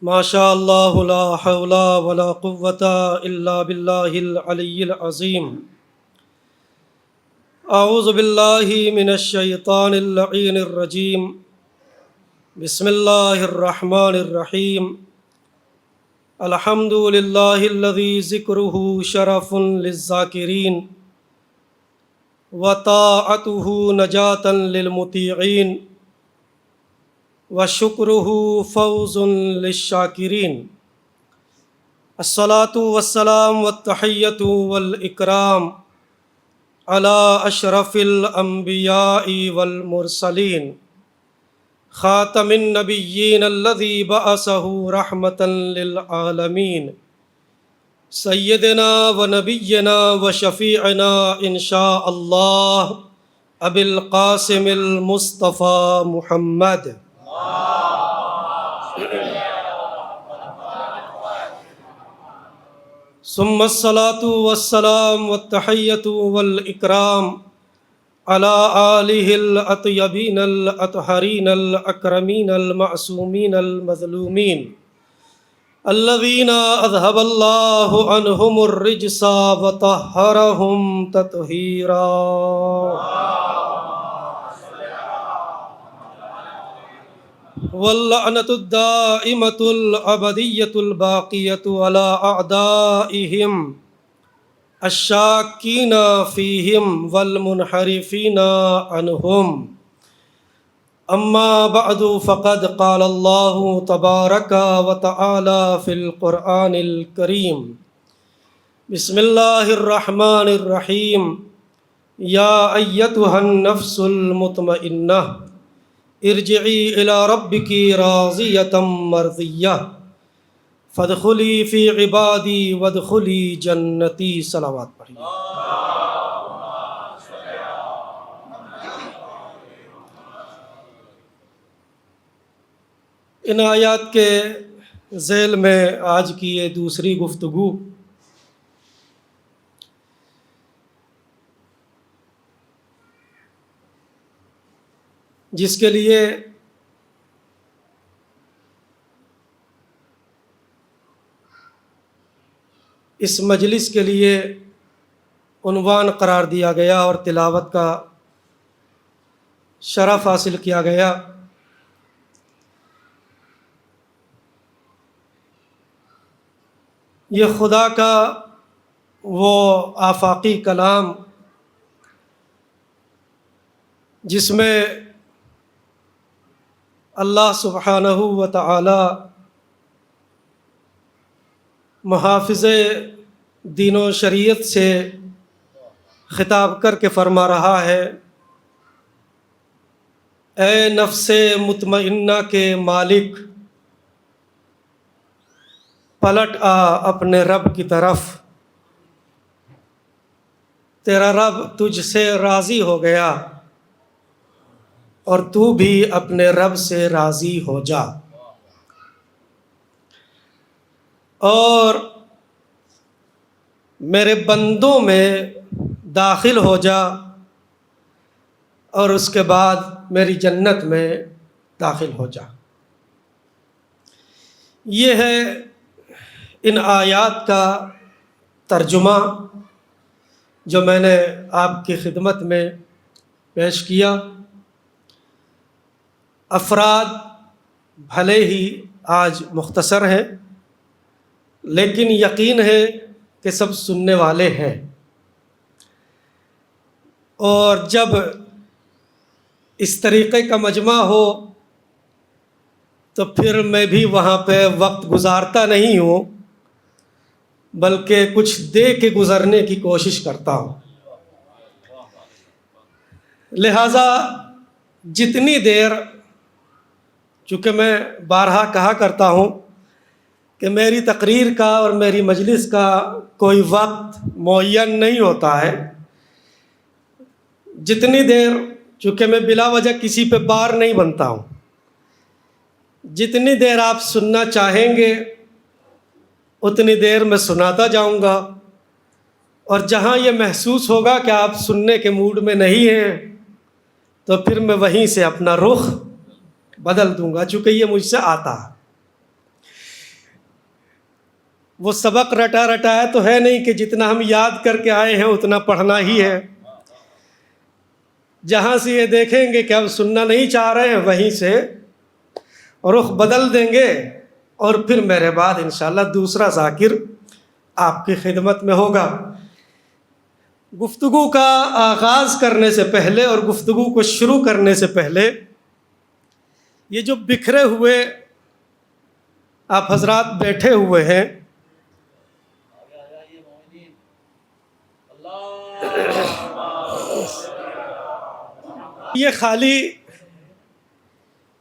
ما شاء اللہ لا حول ولا قوة الا باللہ العلی العظیم۔ اعوذ باللہ من الشیطان اللعین الرجیم۔ بسم اللہ الرحمن الرحیم۔ الحمد للہ الذی ذکرہ شرف للذاکرین وطاعتہ نجاة للمطیعین وشکرہ فوز للشاکرین۔ الصلاۃ والسلام والتحیۃ والاکرام علی اشرف الانبیاء والمرسلین خاتم النبیین الذی بعثہ رحمۃ للعالمین سیدنا و نبینا و شفیعنا انشاء اللہ ابی القاسم المصطفیٰ محمد۔ ثم الصلاۃ والسلام والتحیۃ والاکرام علی آلہ الاطیبین الاطہرین الاکرمین المعصومین المظلومین الذین اذھب اللہ عنہم الرجس وطہرہم تطہیرا۔ واللعنۃ الدائمۃ الابدیۃ الباقیۃ علی اعدائہم الشاکین فیہم والمنحرفین عنہم۔ اما بعد فقد قال اللہ تبارک وتعالی فی القرآن الکریم۔ بسم اللہ الرحمن الرحیم۔ یا ایتھا النفس المطمئنہ ارجعی الی ربک راضیۃ مرضیہ فادخلی فی عبادی وادخلی جنتی۔ صلوات پڑھیے۔ ان آیات کے ذیل میں آج کی یہ دوسری گفتگو جس کے لیے اس مجلس کے لیے عنوان قرار دیا گیا اور تلاوت کا شرف حاصل کیا گیا، یہ خدا کا وہ آفاقی کلام جس میں اللہ سبحانہ و تعالی محافظ دین و شریعت سے خطاب کر کے فرما رہا ہے، اے نفس مطمئنہ کے مالک، پلٹ آ اپنے رب کی طرف، تیرا رب تجھ سے راضی ہو گیا اور تو بھی اپنے رب سے راضی ہو جا، اور میرے بندوں میں داخل ہو جا، اور اس کے بعد میری جنت میں داخل ہو جا۔ یہ ہے ان آیات کا ترجمہ جو میں نے آپ کی خدمت میں پیش کیا۔ افراد بھلے ہی آج مختصر ہیں، لیکن یقین ہے کہ سب سننے والے ہیں، اور جب اس طریقے کا مجمع ہو تو پھر میں بھی وہاں پہ وقت گزارتا نہیں ہوں، بلکہ کچھ دے کے گزرنے کی کوشش کرتا ہوں۔ لہٰذا جتنی دیر، چونکہ میں بارہا کہا کرتا ہوں کہ میری تقریر کا اور میری مجلس کا کوئی وقت معین نہیں ہوتا ہے، جتنی دیر، چونکہ میں بلا وجہ کسی پہ بار نہیں بنتا ہوں، جتنی دیر آپ سننا چاہیں گے اتنی دیر میں سناتا جاؤں گا، اور جہاں یہ محسوس ہوگا کہ آپ سننے کے موڈ میں نہیں ہیں تو پھر میں وہیں سے اپنا رخ بدل دوں گا، چونکہ یہ مجھ سے آتا ہے۔ وہ سبق رٹا رٹایا تو ہے نہیں کہ جتنا ہم یاد کر کے آئے ہیں اتنا پڑھنا ہی ہے. جہاں سے یہ دیکھیں گے کہ اب سننا نہیں چاہ رہے ہیں وہیں سے رخ بدل دیں گے، اور پھر میرے بعد انشاءاللہ دوسرا ذاکر آپ کی خدمت میں ہوگا. گفتگو کا آغاز کرنے سے پہلے اور گفتگو کو شروع کرنے سے پہلے یہ جو بکھرے ہوئے آپ حضرات بیٹھے ہوئے ہیں، یہ خالی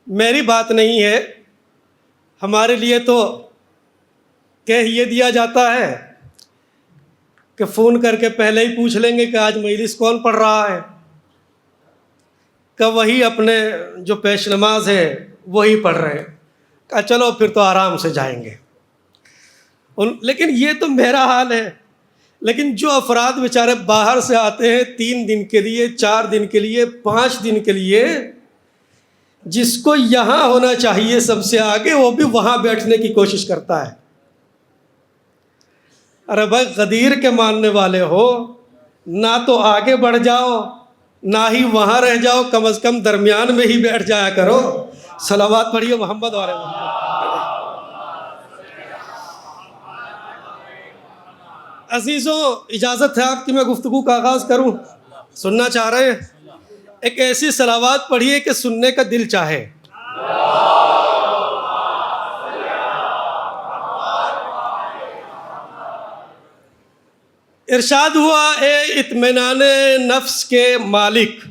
میری بات نہیں ہے. ہمارے لیے تو کہہ یہ دیا جاتا ہے کہ فون کر کے پہلے ہی پوچھ لیں گے کہ آج مجلس کون پڑھ رہا ہے، کہ وہی اپنے جو پیش نماز ہے وہی پڑھ رہے ہیں، کہا چلو پھر تو آرام سے جائیں گے. لیکن یہ تو میرا حال ہے. لیکن جو افراد بیچارے باہر سے آتے ہیں 3 دن کے لیے، 4 دن کے لیے، 5 دن کے لیے، جس کو یہاں ہونا چاہیے سب سے آگے، وہ بھی وہاں بیٹھنے کی کوشش کرتا ہے. ارے بھائی غدیر کے ماننے والے ہو، نہ تو آگے بڑھ جاؤ نہ ہی وہاں رہ جاؤ، کم از کم درمیان میں ہی بیٹھ جایا کرو. صلوات پڑھیے محمد والے محمد. عزیزوں اجازت ہے آپ کی میں گفتگو کا آغاز کروں؟ سننا چاہ رہے ہیں؟ ایک ایسی صلوات پڑھیے کہ سننے کا دل چاہے. ارشاد ہوا، اے اطمینان نفس کے مالک،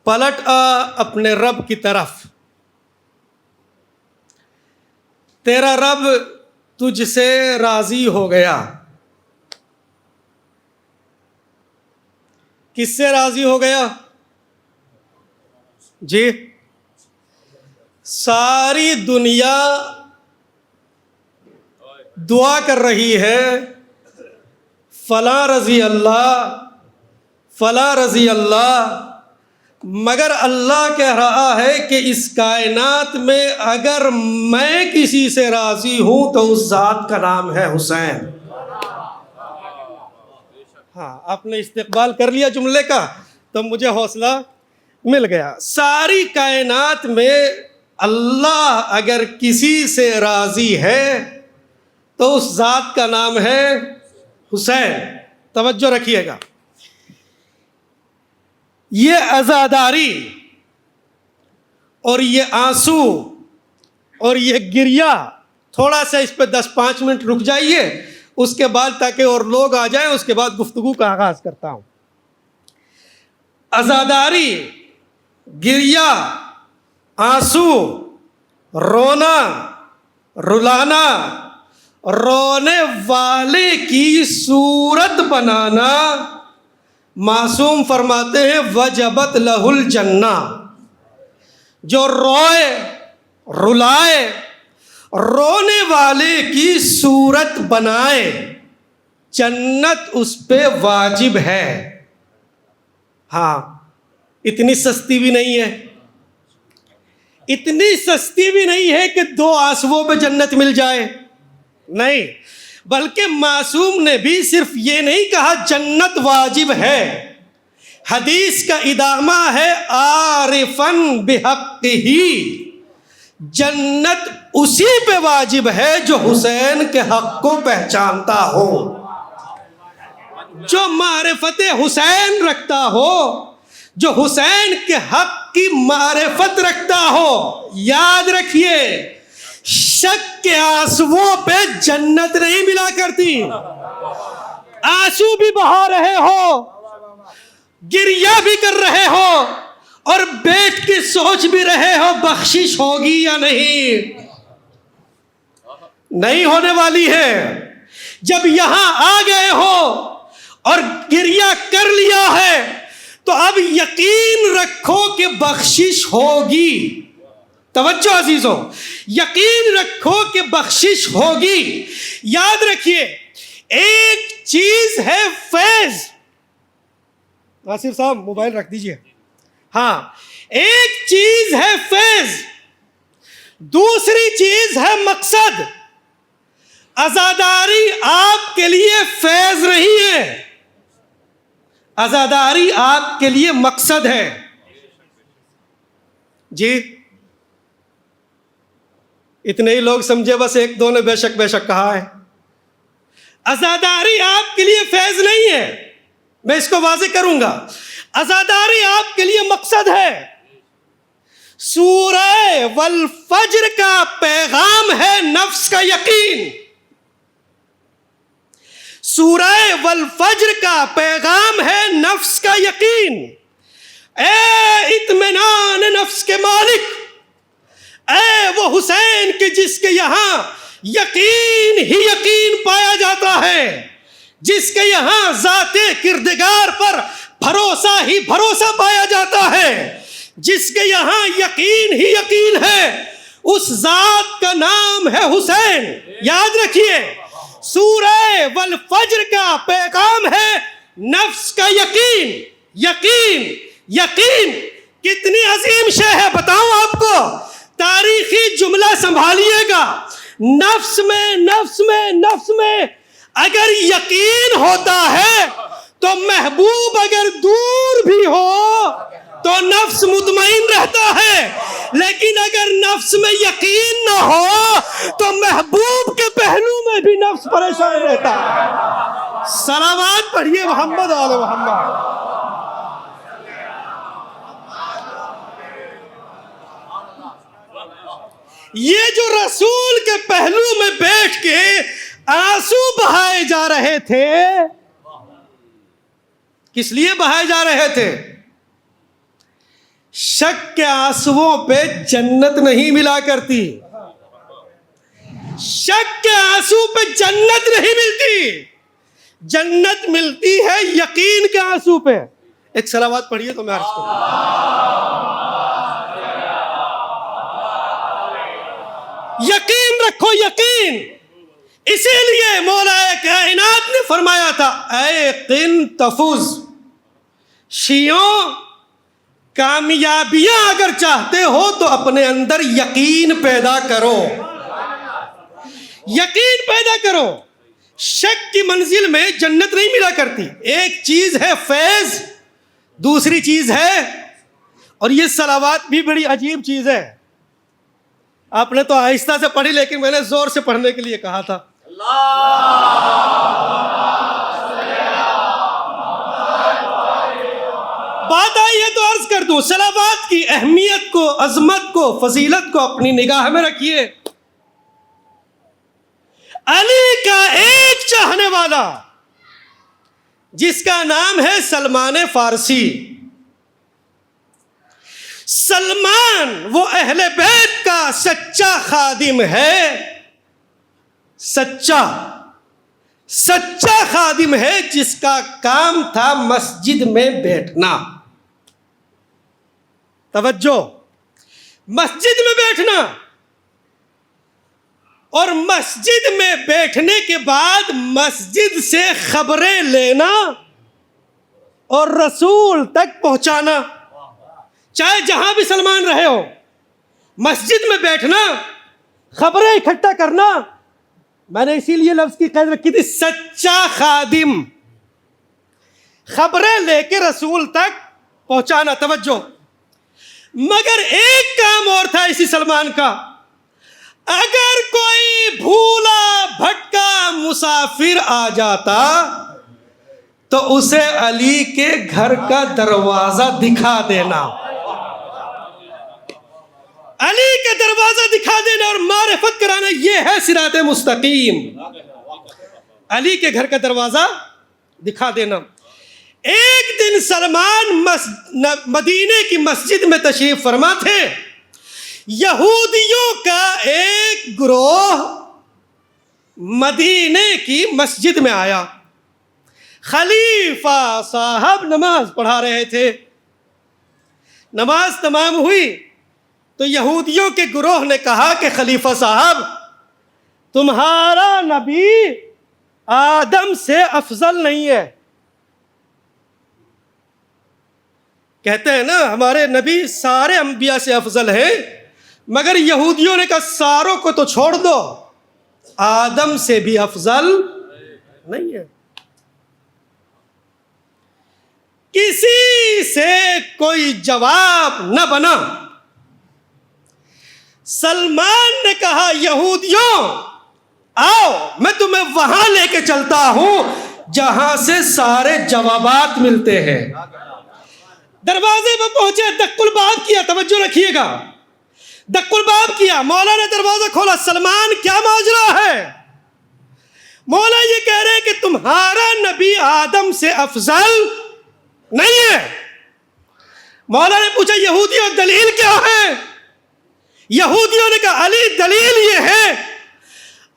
پلٹ آ اپنے رب کی طرف. تیرا رب تجھ سے راضی ہو گیا. کس سے راضی ہو گیا؟ جی، ساری دنیا دعا کر رہی ہے فلاں رضی اللہ، فلاں رضی اللہ، مگر اللہ کہہ رہا ہے کہ اس کائنات میں اگر میں کسی سے راضی ہوں تو اس ذات کا نام ہے حسین. ہاں، آپ نے استقبال کر لیا جملے کا تو مجھے حوصلہ مل گیا. ساری کائنات میں اللہ اگر کسی سے راضی ہے تو اس ذات کا نام ہے حسین. توجہ رکھیے گا. یہ عزاداری اور یہ آنسو اور یہ گریہ، تھوڑا سا اس پہ 10-5 منٹ رک جائیے، اس کے بعد تاکہ اور لوگ آ جائیں، اس کے بعد گفتگو کا آغاز کرتا ہوں. عزاداری، گریہ، آنسو، رونا، رلانا، رونے والے کی صورت بنانا، معصوم فرماتے ہیں وجبت لہ الجنہ. جو روئے، رلائے، رونے والے کی صورت بنائے، جنت اس پہ واجب ہے. ہاں، اتنی سستی بھی نہیں ہے، اتنی سستی بھی نہیں ہے کہ 2 آنسوؤں پہ جنت مل جائے. نہیں، بلکہ معصوم نے بھی صرف یہ نہیں کہا جنت واجب ہے، حدیث کا ادامہ ہے عارفاً بحقہ، جنت اسی پہ واجب ہے جو حسین کے حق کو پہچانتا ہو، جو معرفت حسین رکھتا ہو، جو حسین کے حق کی معرفت رکھتا ہو. یاد رکھیے، شک کے آنسوؤں پہ جنت نہیں ملا کرتی. آنسو بھی بہا رہے ہو، گریہ بھی کر رہے ہو، اور بیٹھ کے سوچ بھی رہے ہو بخشش ہوگی یا نہیں، نہیں ہونے والی ہے. جب یہاں آ گئے ہو اور گریہ کر لیا ہے تو اب یقین رکھو کہ بخشش ہوگی. توجہ عزیزوں، یقین رکھو کہ بخشش ہوگی. یاد رکھیے، ایک چیز ہے فیض. ناصر صاحب موبائل رکھ دیجئے. ہاں، ایک چیز ہے فیض، دوسری چیز ہے مقصد. عزاداری آپ کے لیے فیض نہیں ہے، عزاداری آپ کے لیے مقصد ہے۔ جی اتنے ہی لوگ سمجھے، بس ایک دو نے بے شک کہا ہے۔ عزاداری آپ کے لیے فیض نہیں ہے، میں اس کو واضح کروں گا۔ عزاداری آپ کے لیے مقصد ہے۔ سورہ والفجر کا پیغام ہے نفس کا یقین، سورہ والفجر کا پیغام ہے نفس کا یقین۔ اے اطمینان نفس کے مالک، اے وہ حسین کے جس کے یہاں یقین ہی یقین پایا جاتا ہے، جس کے یہاں ذات کردگار پر بھروسہ ہی بھروسہ پایا جاتا ہے، جس کے یہاں یقین ہی یقین ہے، اس ذات کا نام ہے حسین۔ یاد رکھیے، سورہ والفجر کا پیغام ہے نفس کا یقین۔ یقین یقین کتنی عظیم شے ہے بتاؤں آپ کو، تاریخی جملہ سنبھالیے گا۔ نفس میں اگر یقین ہوتا ہے تو محبوب اگر دور بھی ہو تو نفس مطمئن رہتا ہے، لیکن اگر نفس میں یقین نہ ہو تو محبوب کے پہلو میں بھی نفس پریشان رہتا ہے۔ صلوات پڑھیے محمد آل محمد۔ یہ جو رسول کے پہلو میں بیٹھ کے آنسو بہائے جا رہے تھے، کس لیے بہائے جا رہے تھے؟ شک کے آنسوؤں پہ جنت نہیں ملا کرتی، شک کے آنسو پہ جنت نہیں ملتی، جنت ملتی ہے یقین کے آنسو پہ۔ ایک صلوات پڑھیے تو میں عرض کروں۔ یقین رکھو، یقین۔ اسی لیے مولا کائنات نے فرمایا تھا، اے قن تفوز، شیعوں کامیابیاں اگر چاہتے ہو تو اپنے اندر یقین پیدا کرو، یقین پیدا کرو۔ شک کی منزل میں جنت نہیں ملا کرتی۔ ایک چیز ہے فیض، دوسری چیز ہے، اور یہ صلوات بھی بڑی عجیب چیز ہے۔ آپ نے تو آہستہ سے پڑھی، لیکن میں نے زور سے پڑھنے کے لیے کہا تھا۔ بات آئی ہے تو عرض کر دوں، صلوات کی اہمیت کو، عظمت کو، فضیلت کو اپنی نگاہ میں رکھیے۔ علی کا ایک چاہنے والا جس کا نام ہے سلمان فارسی، سلمان وہ اہل بیت کا سچا خادم ہے، سچا خادم ہے، جس کا کام تھا مسجد میں بیٹھنا۔ توجہ، مسجد میں بیٹھنا، اور مسجد میں بیٹھنے کے بعد مسجد سے خبریں لینا اور رسول تک پہنچانا، چاہے جہاں بھی سلمان رہے ہو۔ مسجد میں بیٹھنا، خبریں اکٹھا کرنا، میں نے اسی لیے لفظ کی قید رکھی تھی، سچا خادم، خبریں لے کے رسول تک پہنچانا۔ توجہ، مگر ایک کام اور تھا اسی سلمان کا، اگر کوئی بھولا بھٹکا مسافر آ جاتا تو اسے علی کے گھر کا دروازہ دکھا دینا، علی کا دروازہ دکھا دینا اور معرفت کرانا، یہ ہے صراط مستقیم، علی کے گھر کا دروازہ دکھا دینا۔ ایک دن سلمان مدینے کی مسجد میں تشریف فرما تھے، یہودیوں کا ایک گروہ مدینے کی مسجد میں آیا، خلیفہ صاحب نماز پڑھا رہے تھے، نماز تمام ہوئی تو یہودیوں کے گروہ نے کہا کہ خلیفہ صاحب، تمہارا نبی آدم سے افضل نہیں ہے۔ کہتے ہیں نا ہمارے نبی سارے انبیاء سے افضل ہیں، مگر یہودیوں نے کہا ساروں کو تو چھوڑ دو، آدم سے بھی افضل نہیں ہے. کسی سے کوئی جواب نہ بنا. سلمان نے کہا یہودیوں آؤ میں تمہیں وہاں لے کے چلتا ہوں جہاں سے سارے جوابات ملتے ہیں. دروازے پہ پہنچے، دق الباب کیا، توجہ رکھیے گا، دق الباب کیا. مولا نے دروازہ کھولا، سلمان کیا ماجرا ہے؟ مولا یہ کہہ رہے ہیں کہ تمہارا نبی آدم سے افضل نہیں ہے. مولا نے پوچھا یہودیوں دلیل کیا ہے؟ یہودیوں نے کہا علی دلیل یہ ہے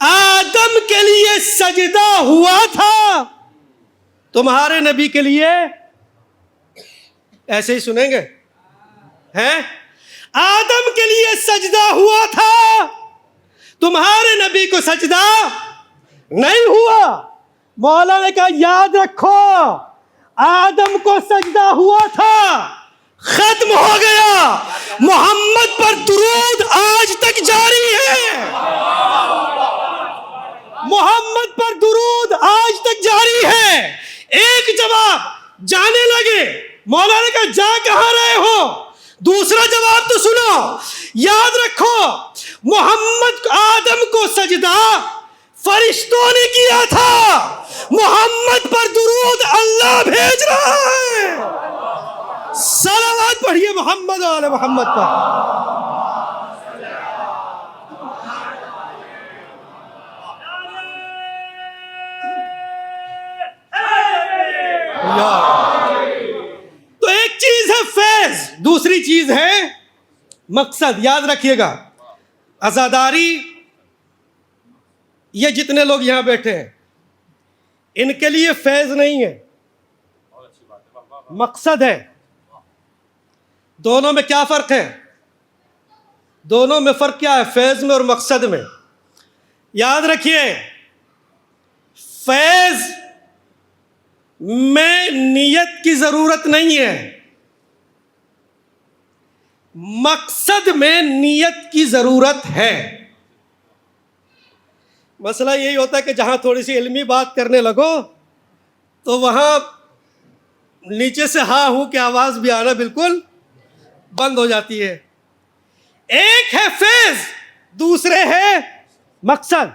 آدم کے لیے سجدہ ہوا تھا، تمہارے نبی کے لیے ایسے ہی سنیں گے ہیں، آدم کے لیے سجدہ ہوا تھا، تمہارے نبی کو سجدہ نہیں ہوا. مولا نے کہا یاد رکھو آدم کو سجدہ ہوا تھا، ختم ہو گیا. محمد پر درود آج تک جاری ہے، محمد پر درود آج تک جاری ہے. ایک جواب جانے لگے، مولا نے کہا جا کہاں رہے ہو؟ دوسرا جواب تو سنو، یاد رکھو محمد آدم کو سجدہ فرشتوں نے کیا تھا، محمد پر درود اللہ بھیج رہا ہے. صلوات پڑھیے محمد و آل محمد پر. تو ایک چیز ہے فیض، دوسری چیز ہے مقصد. یاد رکھیے گا عزاداری، یہ جتنے لوگ یہاں بیٹھے ہیں ان کے لیے فیض نہیں ہے، مقصد ہے. دونوں میں کیا فرق ہے؟ دونوں میں فرق کیا ہے؟ فیض میں اور مقصد میں. یاد رکھیے فیض میں نیت کی ضرورت نہیں ہے، مقصد میں نیت کی ضرورت ہے. مسئلہ یہی ہوتا ہے کہ جہاں تھوڑی سی علمی بات کرنے لگو تو وہاں نیچے سے ہاں ہوں کی آواز بھی آنا بالکل بند ہو جاتی ہے. ایک ہے فیض، دوسرے ہے مقصد.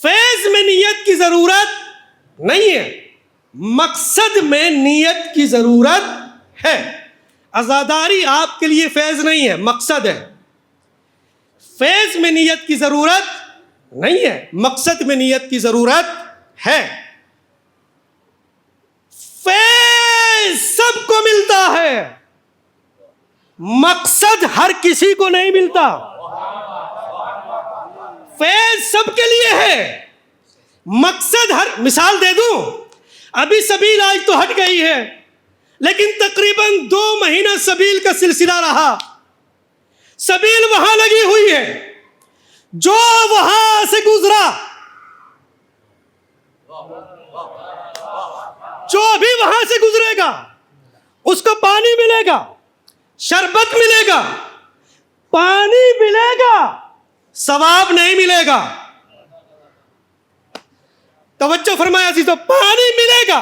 فیض میں نیت کی ضرورت نہیں ہے، مقصد میں نیت کی ضرورت ہے. عزاداری آپ کے لیے فیض نہیں ہے، مقصد ہے. فیض میں نیت کی ضرورت نہیں ہے، مقصد میں نیت کی ضرورت ہے. فیض سب کو ملتا ہے، مقصد ہر کسی کو نہیں ملتا. فیض سب کے لیے ہے، مقصد ہر. مثال دے دوں، ابھی سبیل آج تو ہٹ گئی ہے لیکن تقریباً 2 مہینہ سبیل کا سلسلہ رہا. سبیل وہاں لگی ہوئی ہے، جو وہاں سے گزرا، جو بھی وہاں سے گزرے گا اس کو پانی ملے گا، شربت ملے گا، پانی ملے گا، ثواب نہیں ملے گا. توجہ فرمایا عزیزو، پانی ملے گا،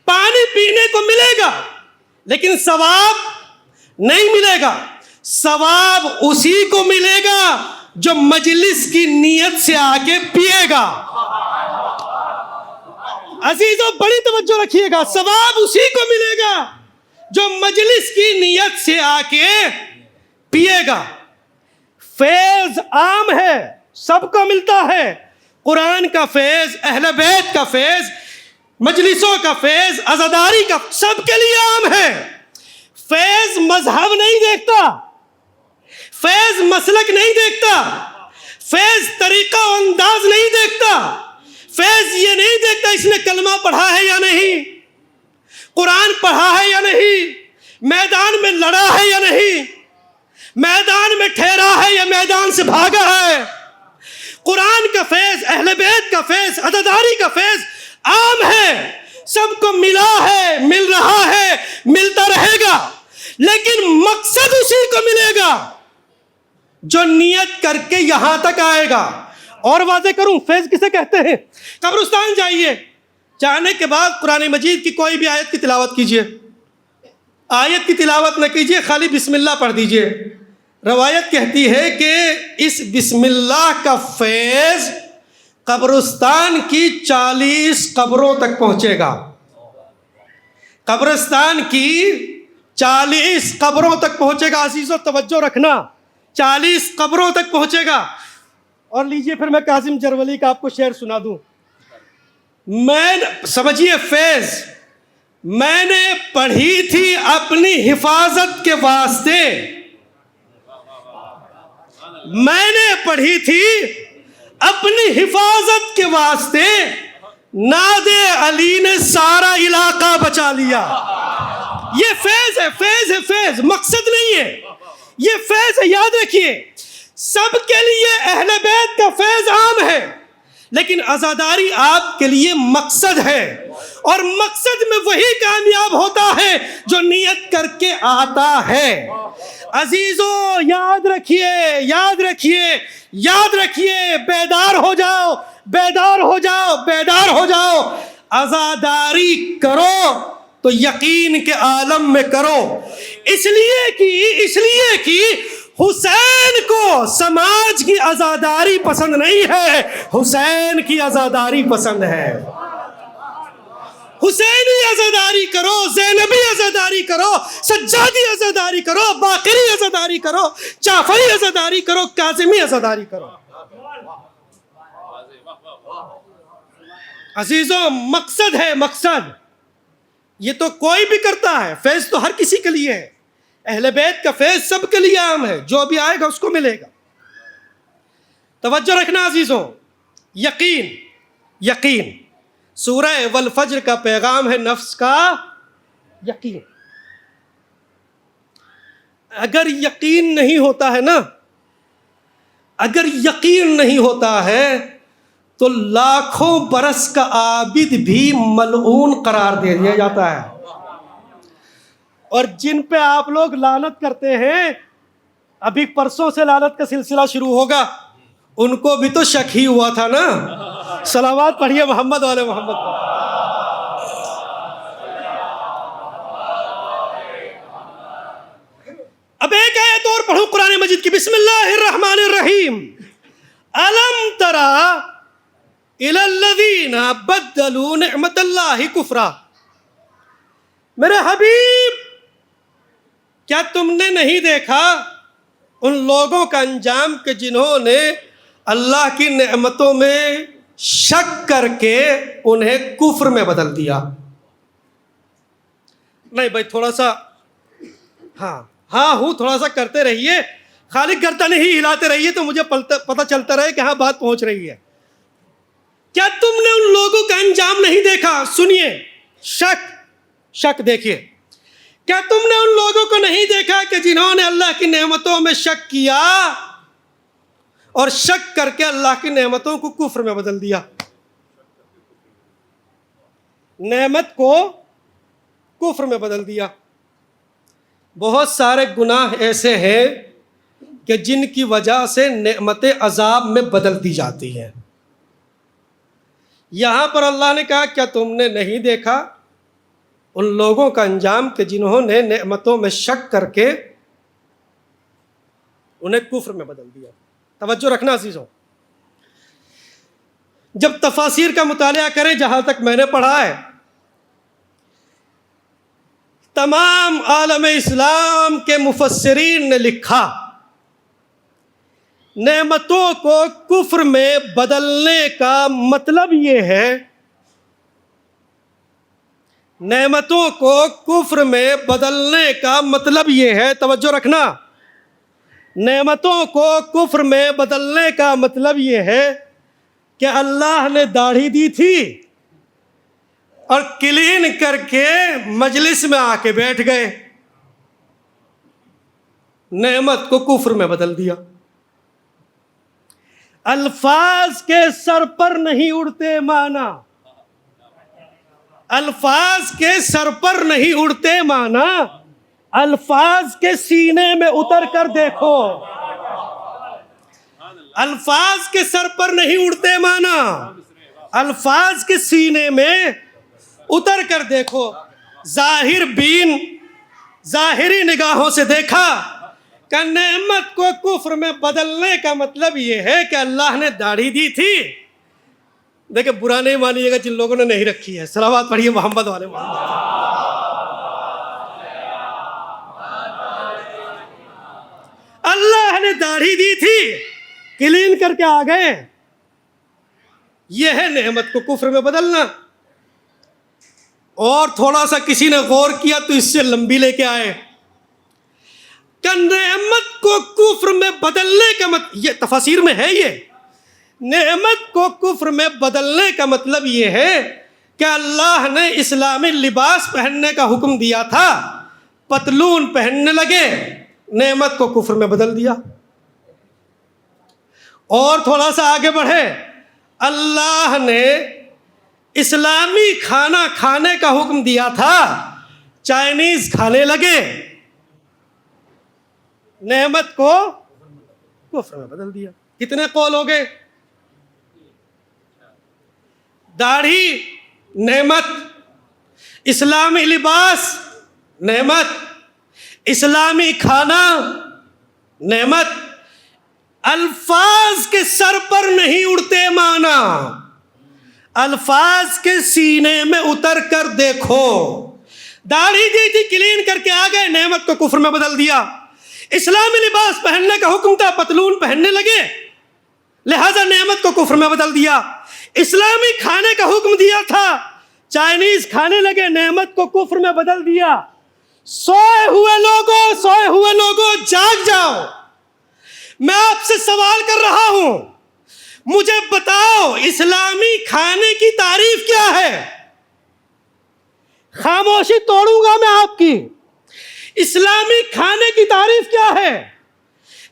پانی پینے کو ملے گا لیکن ثواب نہیں ملے گا. ثواب اسی کو ملے گا جو مجلس کی نیت سے آگے پیے گا. عزیزو بڑی توجہ رکھیے گا، ثواب اسی کو ملے گا جو مجلس کی نیت سے آ کے پیے گا. فیض عام ہے، سب کو ملتا ہے. قرآن کا فیض، اہل بیت کا فیض، مجلسوں کا فیض، عزاداری کا، سب کے لیے عام ہے. فیض مذہب نہیں دیکھتا، فیض مسلک نہیں دیکھتا، فیض طریقہ و انداز نہیں دیکھتا. فیض یہ نہیں دیکھتا اس نے کلمہ پڑھا ہے یا نہیں، قرآن پڑھا ہے یا نہیں، میدان میں لڑا ہے یا نہیں، میدان میں ٹھہرا ہے یا میدان سے بھاگا ہے. قرآن کا فیض، اہل بیت کا فیض، عزاداری کا فیض عام ہے، سب کو ملا ہے، مل رہا ہے، ملتا رہے گا. لیکن مقصد اسی کو ملے گا جو نیت کر کے یہاں تک آئے گا. اور واضح کروں فیض کسے کہتے ہیں؟ قبرستان جائیے، جانے کے بعد قرآن مجید کی کوئی بھی آیت کی تلاوت کیجئے، آیت کی تلاوت نہ کیجئے، خالی بسم اللہ پڑھ دیجئے۔ روایت کہتی ہے کہ اس بسم اللہ کا فیض قبرستان کی 40 قبروں تک پہنچے گا، قبرستان کی 40 قبروں تک پہنچے گا۔ عزیزو توجہ رکھنا، 40 قبروں تک پہنچے گا۔ اور لیجئے پھر میں کاظم جرولی کا آپ کو شعر سنا دوں۔ سمجھیے فیض، میں نے پڑھی تھی اپنی حفاظت کے واسطے، میں نے پڑھی تھی اپنی حفاظت کے واسطے، ناد علی نے سارا علاقہ بچا لیا۔ یہ فیض ہے، فیض ہے، فیض مقصد نہیں ہے، یہ فیض ہے، یاد رکھیے۔ سب کے لیے اہل بیت کا فیض عام ہے، لیکن عزاداری آپ کے لیے مقصد ہے، اور مقصد میں وہی کامیاب ہوتا ہے جو نیت کر کے آتا ہے۔ عزیزو یاد رکھیے، یاد رکھیے، یاد رکھیے، بیدار ہو جاؤ، بیدار ہو جاؤ، بیدار ہو جاؤ۔ عزاداری کرو تو یقین کے عالم میں کرو، اس لیے کہ حسین کو سماج کی عزاداری پسند نہیں ہے، حسین کی عزاداری پسند ہے۔ حسینی عزاداری کرو، زینبی عزاداری کرو، سجادی عزاداری کرو، باقری عزاداری کرو، جعفری عزاداری کرو، کاظمی عزاداری کرو۔ عزیزوں مقصد ہے، مقصد یہ تو کوئی بھی کرتا ہے، فیض تو ہر کسی کے لیے ہے، اہل بیت کا فیض سب کے لیے عام ہے، جو بھی آئے گا اس کو ملے گا۔ توجہ رکھنا عزیزوں، یقین، یقین، سورہ والفجر کا پیغام ہے نفس کا یقین۔ اگر یقین نہیں ہوتا ہے نا، اگر یقین نہیں ہوتا ہے تو لاکھوں برس کا عابد بھی ملعون قرار دے دیا جاتا ہے۔ اور جن پہ آپ لوگ لعنت کرتے ہیں، ابھی پرسوں سے لعنت کا سلسلہ شروع ہوگا، ان کو بھی تو شک ہی ہوا تھا نا۔ صلوات پڑھیے محمد والے محمد پر۔ اب ایک آیت اور پڑھو قرآن مجید کی، بسم اللہ الرحمن الرحیم۔ الم تری الی الذین بدلوا نعمت اللہ کفرا۔ میرے حبیب، کیا تم نے نہیں دیکھا ان لوگوں کا انجام کہ جنہوں نے اللہ کی نعمتوں میں شک کر کے انہیں کفر میں بدل دیا؟ نہیں بھائی، تھوڑا سا ہاں تھوڑا سا کرتے رہیے، خالی گردن ہی ہلاتے رہیے تو مجھے پتہ چلتا رہے کہ ہاں بات پہنچ رہی ہے۔ کیا تم نے ان لوگوں کا انجام نہیں دیکھا؟ سنیے، شک دیکھیے، کیا تم نے ان لوگوں کو نہیں دیکھا کہ جنہوں نے اللہ کی نعمتوں میں شک کیا اور شک کر کے اللہ کی نعمتوں کو کفر میں بدل دیا؟ نعمت کو کفر میں بدل دیا۔ بہت سارے گناہ ایسے ہیں کہ جن کی وجہ سے نعمتیں عذاب میں بدل دی جاتی ہیں۔ یہاں پر اللہ نے کہا کیا تم نے نہیں دیکھا ان لوگوں کا انجام کہ جنہوں نے نعمتوں میں شک کر کے انہیں کفر میں بدل دیا۔ توجہ رکھنا عزیزوں، جب تفاسیر کا مطالعہ کریں، جہاں تک میں نے پڑھا ہے، تمام عالم اسلام کے مفسرین نے لکھا نعمتوں کو کفر میں بدلنے کا مطلب یہ ہے، نعمتوں کو کفر میں بدلنے کا مطلب یہ ہے، توجہ رکھنا، نعمتوں کو کفر میں بدلنے کا مطلب یہ ہے کہ اللہ نے داڑھی دی تھی اور کلین کر کے مجلس میں آ کے بیٹھ گئے، نعمت کو کفر میں بدل دیا۔ الفاظ کے سر پر نہیں اڑتے معنی، الفاظ کے سر پر نہیں اڑتے معنی، الفاظ کے سینے میں اتر کر دیکھو۔ الفاظ کے سر پر نہیں اڑتے مانا، الفاظ کے سینے میں اتر کر دیکھو۔ ظاہر بین، ظاہری نگاہوں سے دیکھا کہ نعمت کو کفر میں بدلنے کا مطلب یہ ہے کہ اللہ نے داڑھی دی تھی۔ دیکھیں برا نہیں مانیے گا جن لوگوں نے نہیں رکھی ہے، صلوات پڑھیے محمد والے محمد۔ اللہ نے داڑھی دی تھی، کلین کر کے آ گئے، یہ ہے نعمت کو کفر میں بدلنا۔ اور تھوڑا سا کسی نے غور کیا تو اس سے لمبی لے کے آئے کہ نعمت کو کفر میں بدلنے کا مطلب، یہ تفاسیر میں ہے، یہ نعمت کو کفر میں بدلنے کا مطلب یہ ہے کہ اللہ نے اسلامی لباس پہننے کا حکم دیا تھا، پتلون پہننے لگے، نعمت کو کفر میں بدل دیا۔ اور تھوڑا سا آگے بڑھے، اللہ نے اسلامی کھانا کھانے کا حکم دیا تھا، چائنیز کھانے لگے، نعمت کو کفر میں بدل دیا۔ کتنے قول ہو گئے؟ داڑھی نعمت، اسلامی لباس نعمت، اسلامی کھانا نعمت۔ الفاظ کے سر پر نہیں اڑتے مانا، الفاظ کے سینے میں اتر کر دیکھو۔ داڑھی دی تھی، کلین کر کے آ گئے، نعمت کو کفر میں بدل دیا۔ اسلامی لباس پہننے کا حکم تھا، پتلون پہننے لگے، لہذا نعمت کو کفر میں بدل دیا۔ اسلامی کھانے کا حکم دیا تھا، چائنیز کھانے لگے، نعمت کو کفر میں بدل دیا۔ سوئے ہوئے لوگوں جاگ جاؤ، میں آپ سے سوال کر رہا ہوں، مجھے بتاؤ اسلامی کھانے کی تعریف کیا ہے؟ خاموشی توڑوں گا میں آپ کی۔ اسلامی کھانے کی تعریف کیا ہے؟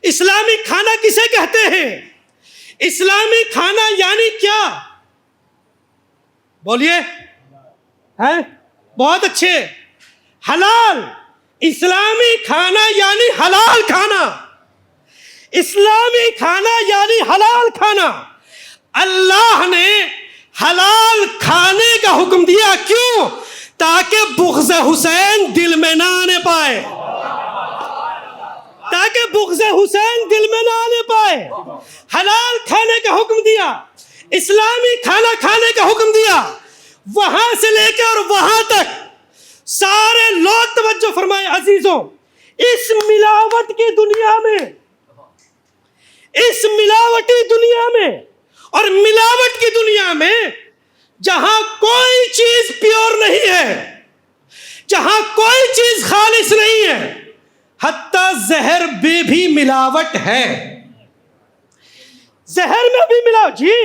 اسلامی کھانا کسے کہتے ہیں؟ اسلامی کھانا یعنی کیا؟ بولیے، ہیں بہت اچھے، حلال۔ اسلامی کھانا یعنی حلال کھانا، اسلامی کھانا یعنی حلال کھانا۔ اللہ نے حلال کھانے کا حکم دیا، کیوں؟ تاکہ بغض حسین دل میں نہ آنے پائے، تاکہ بغض حسین دل میں نہ آنے پائے۔ حلال کھانے کا حکم دیا، اسلامی کھانا کھانے کا حکم دیا، وہاں سے لے کے اور وہاں تک سارے لوگ توجہ فرمائے عزیزوں۔ اس ملاوٹ کی دنیا میں، اس ملاوٹی دنیا میں اور ملاوٹ کی دنیا میں، جہاں کوئی چیز پیور نہیں ہے، جہاں کوئی چیز خالص نہیں ہے، حتیٰ زہر میں بھی ملاوٹ ہے۔ زہر میں بھی ملاوٹ، جی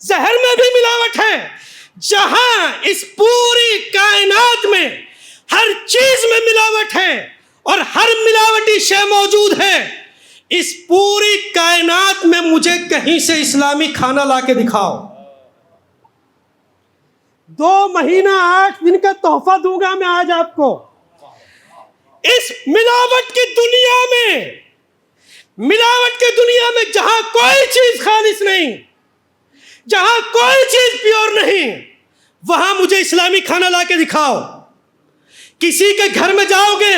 زہر میں بھی ملاوٹ ہے۔ جہاں اس پوری کائنات میں ہر چیز میں ملاوٹ ہے اور ہر ملاوٹی شے موجود ہے، اس پوری کائنات میں مجھے کہیں سے اسلامی کھانا لا کے دکھاؤ۔ 2 مہینہ 8 دن کا تحفہ دوں گا میں آج آپ کو۔ اس ملاوٹ کی دنیا میں، ملاوٹ کی دنیا میں جہاں کوئی چیز خالص نہیں، جہاں کوئی چیز پیور نہیں، وہاں مجھے اسلامی کھانا لا کے دکھاؤ۔ کسی کے گھر میں جاؤ گے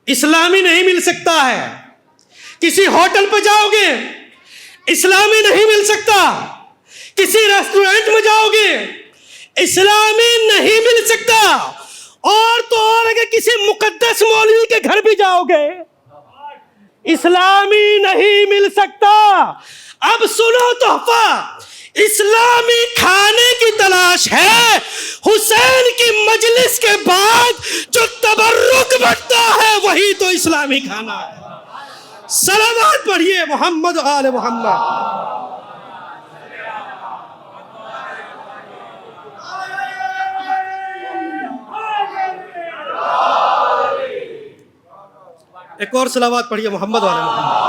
اسلامی نہیں مل سکتا ہے، کسی ہوٹل پہ جاؤ گے اسلامی نہیں مل سکتا، کسی ریسٹورنٹ میں جاؤ گے اسلامی نہیں مل سکتا، اور تو اور اگر کسی مقدس مولوی کے گھر بھی جاؤ گے اسلامی نہیں مل سکتا۔ اب سنو تحفہ، اسلامی کھانے کی تلاش ہے، حسین کی مجلس کے بعد جو تبرک بٹتا ہے وہی تو اسلامی کھانا ہے۔ صلوات پڑھیے محمد آل محمد۔ ایک اور صلوات پڑھیے محمد والے محمد۔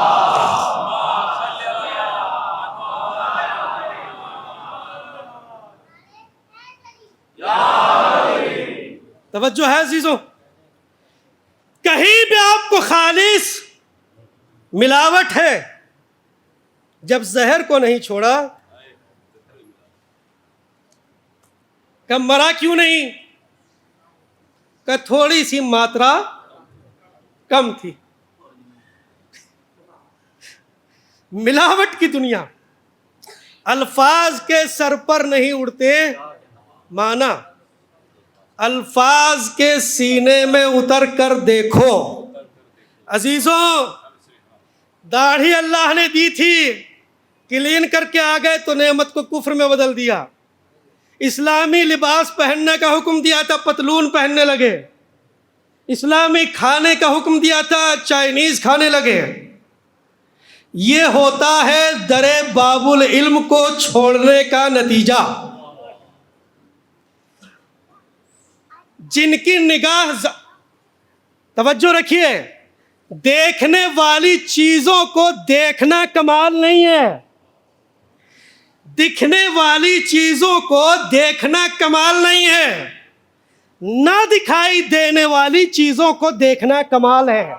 توجہ ہے عزیزوں، کہیں بھی آپ کو خالص ملاوٹ ہے جب زہر کو نہیں چھوڑا کب مرا کیوں نہیں؟ کہ تھوڑی سی ماترا کم تھی. ملاوٹ کی دنیا. الفاظ کے سر پر نہیں اڑتے معنی، الفاظ کے سینے میں اتر کر دیکھو. عزیزوں، داڑھی اللہ نے دی تھی، کلین کر کے آ گئے تو نعمت کو کفر میں بدل دیا. اسلامی لباس پہننے کا حکم دیا تھا، پتلون پہننے لگے. اسلامی کھانے کا حکم دیا تھا، چائنیز کھانے لگے. یہ ہوتا ہے در باب العلم کو چھوڑنے کا نتیجہ. جن کی نگاہ، توجہ رکھیے، دیکھنے والی چیزوں کو دیکھنا کمال نہیں ہے، دکھنے والی چیزوں کو دیکھنا کمال نہیں ہے، نہ دکھائی دینے والی چیزوں کو دیکھنا کمال ہے.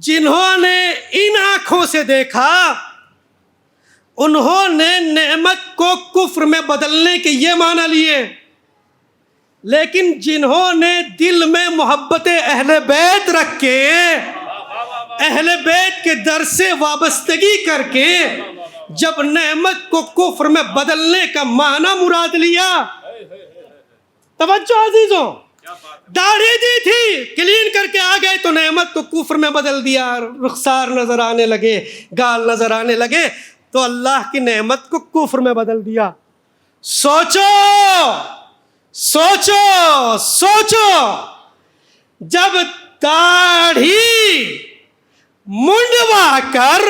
جنہوں نے ان آنکھوں سے دیکھا انہوں نے نعمت کو کفر میں بدلنے کے یہ معنی لیے، لیکن جنہوں نے دل میں محبت اہل بیت رکھ کے، اہل بیت کے در سے وابستگی کر کے جب نعمت کو کفر میں بدلنے کا معنی مراد لیا. توجہ عزیزوں، داڑھی دی تھی، کلین کر کے آ گئے تو نعمت کو کفر میں بدل دیا. رخسار نظر آنے لگے، گال نظر آنے لگے تو اللہ کی نعمت کو کفر میں بدل دیا. سوچو سوچو سوچو، جب داڑھی منڈوا کر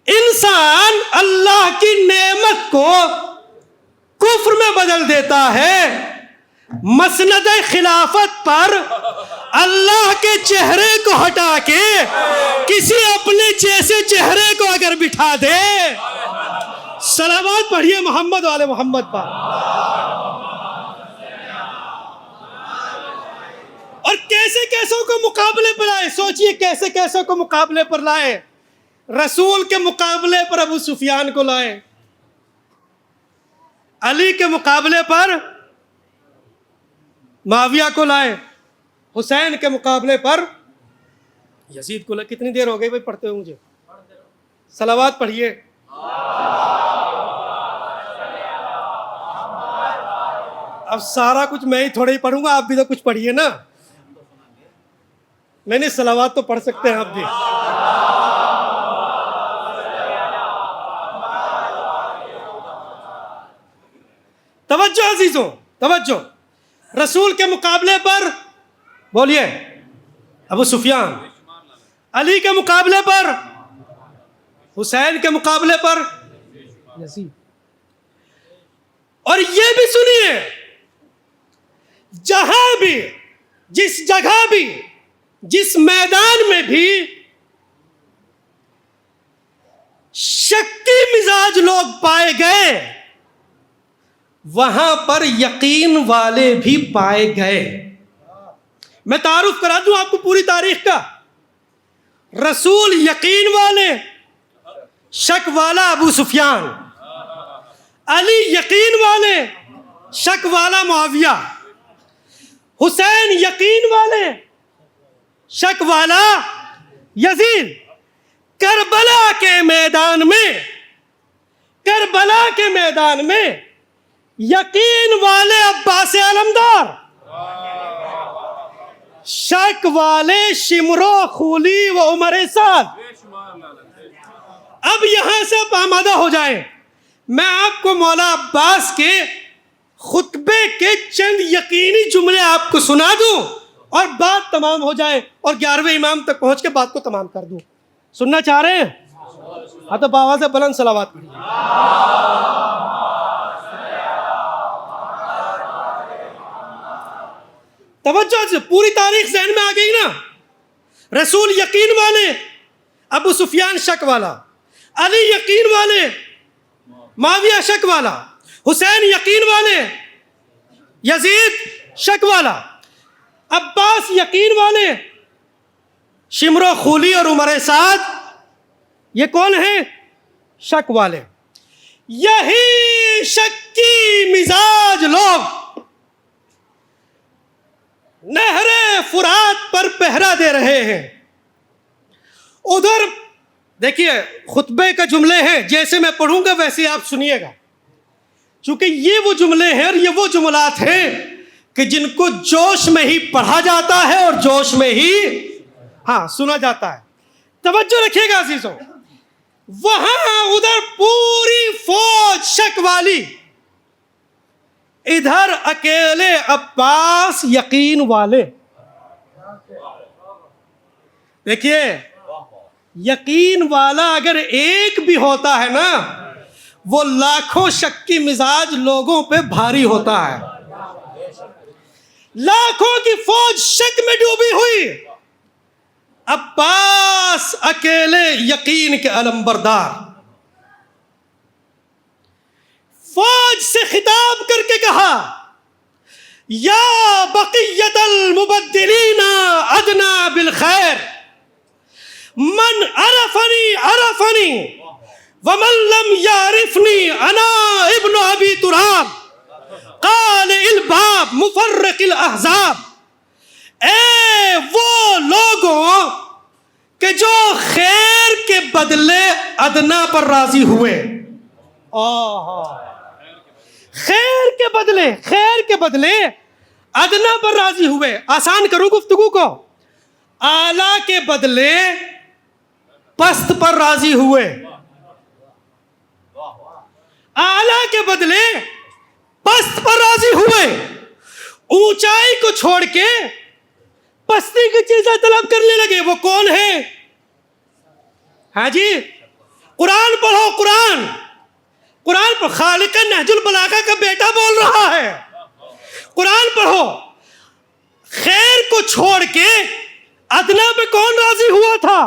انسان اللہ کی نعمت کو کفر میں بدل دیتا ہے، مسند خلافت پر اللہ کے چہرے کو ہٹا کے کسی اپنے جیسے چہرے کو اگر بٹھا دے، صلوات پڑھیے محمد والے محمد پر، اور کیسے کیسوں کو مقابلے پر لائے. سوچئے کیسے کیسوں کو مقابلے پر لائے. رسول کے مقابلے پر ابو سفیان کو لائے، علی کے مقابلے پر معاویہ کو لائے، حسین کے مقابلے پر یزید کو لائے. کتنی دیر ہو گئی بھائی پڑھتے ہوئے مجھے؟ صلوات پڑھیے. اب سارا کچھ میں ہی تھوڑا ہی پڑھوں گا، آپ بھی تو کچھ پڑھیے نا. نہیں صلوات تو پڑھ سکتے ہیں آپ بھی. توجہ عزیزوں، توجہ. رسول کے مقابلے پر بولیے ابو سفیان، علی کے مقابلے پر حسین، کے مقابلے پر یزید. اور یہ بھی سنیے، جہاں بھی، جس جگہ بھی، جس میدان میں بھی شکی مزاج لوگ پائے گئے وہاں پر یقین والے بھی پائے گئے. میں تعارف کرا دوں آپ کو پوری تاریخ کا. رسول یقین والے، شک والا ابو سفیان. علی یقین والے، شک والا معاویہ. حسین یقین والے، شک والا یزید. کربلا کے میدان میں، کربلا کے میدان میں یقین والے عباس علمدار، شک والے شمرو خولی و عمر سعد. اب یہاں سے آپ آمادہ ہو جائیں، میں آپ کو مولا عباس کے خطبے کے چند یقینی جملے آپ کو سنا دوں اور بات تمام ہو جائے، اور 11ویں امام تک پہنچ کے بات کو تمام کر دوں. سننا چاہ رہے ہیں؟ ہاں تو باواز بلند صلوات پڑھیے. توجہ سے پوری تاریخ ذہن میں آ گئی نا. رسول یقین والے، ابو سفیان شک والا، علی یقین والے، معاویہ شک والا، حسین یقین والے، یزید شک والا، عباس یقین والے، شمر و خولی اور عمر سعد یہ کون ہے؟ شک والے. یہی شکی مزاج لوگ نہر فرات پر پہرا دے رہے ہیں. ادھر دیکھیے خطبے کا جملے ہیں، جیسے میں پڑھوں گا ویسے آپ سنیے گا، چونکہ یہ وہ جملے ہیں اور یہ وہ جملات ہیں کہ جن کو جوش میں ہی پڑھا جاتا ہے اور جوش میں ہی سنا جاتا ہے. توجہ رکھیے گا عزیزوں. وہاں ادھر پوری فوج شک والی، ادھر اکیلے عباس یقین والے. دیکھیے یقین والا اگر ایک بھی ہوتا ہے نا، وہ لاکھوں شک کی مزاج لوگوں پہ بھاری ہوتا ہے. لاکھوں کی فوج شک میں ڈوبی ہوئی، عباس اکیلے یقین کے علمبردار. فوج سے خطاب کر کے کہا یا بقیت المبدلین ادنا بالخیر من عرفنی عرفنی ومن لم یعرفنی انا ابن ابی تراب قال الباب مفرق الاحزاب. اے وہ لوگوں کہ جو خیر کے بدلے ادنا پر راضی ہوئے. خیر کے بدلے ادنا پر راضی ہوئے. آسان کروں گفتگو کو، اعلیٰ کے بدلے پست پر راضی ہوئے. اعلیٰ کے بدلے پست پر راضی ہوئے. اونچائی کو چھوڑ کے پستی کی چیزیں طلب کرنے لگے. وہ کون ہے؟ ہاں جی، قرآن پڑھو، قرآن پر خالق نہج البلاغہ کا بیٹا بول رہا ہے. قرآن پڑھو. خیر کو چھوڑ کے ادنا پہ کون راضی ہوا تھا؟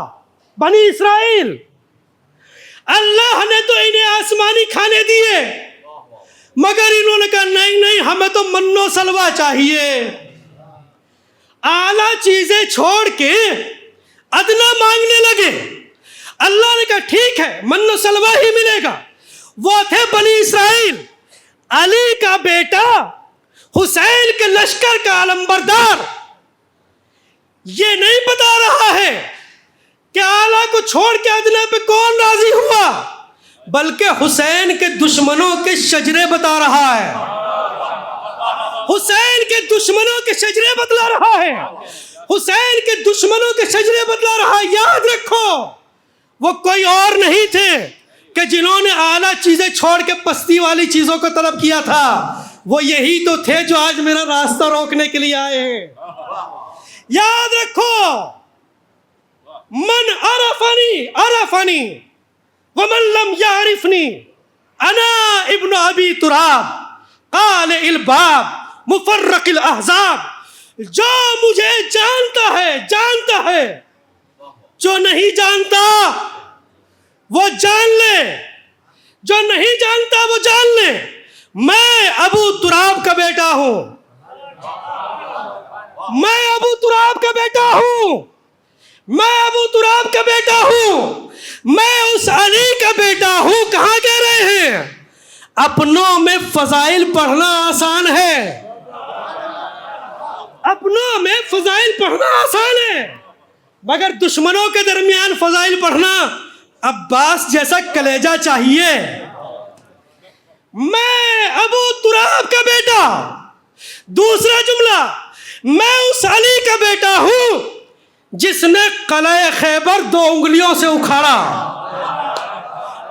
بنی اسرائیل. اللہ نے تو انہیں آسمانی کھانے دیے، مگر انہوں نے کہا نہیں ہمیں تو من و سلوہ چاہیے. اعلیٰ چیزیں چھوڑ کے ادنا مانگنے لگے. اللہ نے کہا ٹھیک ہے من و سلوہ ہی ملے گا. وہ تھے بنی اسرائیل، علی کا بیٹا، حسین کے لشکر کا علمبردار. یہ نہیں بتا رہا ہے کہ اعلیٰ کو چھوڑ کے ادنا پہ کون راضی ہوا، بلکہ حسین کے دشمنوں کے شجرے بتا رہا ہے. حسین کے دشمنوں کے شجرے بتلا رہا ہے. حسین کے دشمنوں کے شجرے بتلا رہا ہے. یاد رکھو وہ کوئی اور نہیں تھے کہ جنہوں نے اعلیٰ چیزیں چھوڑ کے پستی والی چیزوں کو طلب کیا تھا. وہ یہی تو تھے جو آج میرا راستہ روکنے کے لیے آئے ہیں. یاد رکھو من عرفنی عرفنی ومن لم یعرفنی انا ابن ابی تراب قال الباب مفرق الاحزاب. جو مجھے جانتا ہے، جو نہیں جانتا وہ جان لے، جو نہیں جانتا وہ جان لے. میں ابو تراب کا بیٹا ہوں، میں ابو تراب کا بیٹا ہوں، میں ابو تراب کا بیٹا ہوں، میں اس علی کا بیٹا ہوں. کہاں کہہ رہے ہیں؟ اپنوں میں فضائل پڑھنا آسان ہے، اپنوں میں فضائل پڑھنا آسان ہے، مگر دشمنوں کے درمیان فضائل پڑھنا عباس جیسا کلیجہ چاہیے. میں ابو تراب کا بیٹا. دوسرا جملہ، میں اس علی کا بیٹا ہوں جس نے قلعہ خیبر 2 انگلیوں سے اکھاڑا.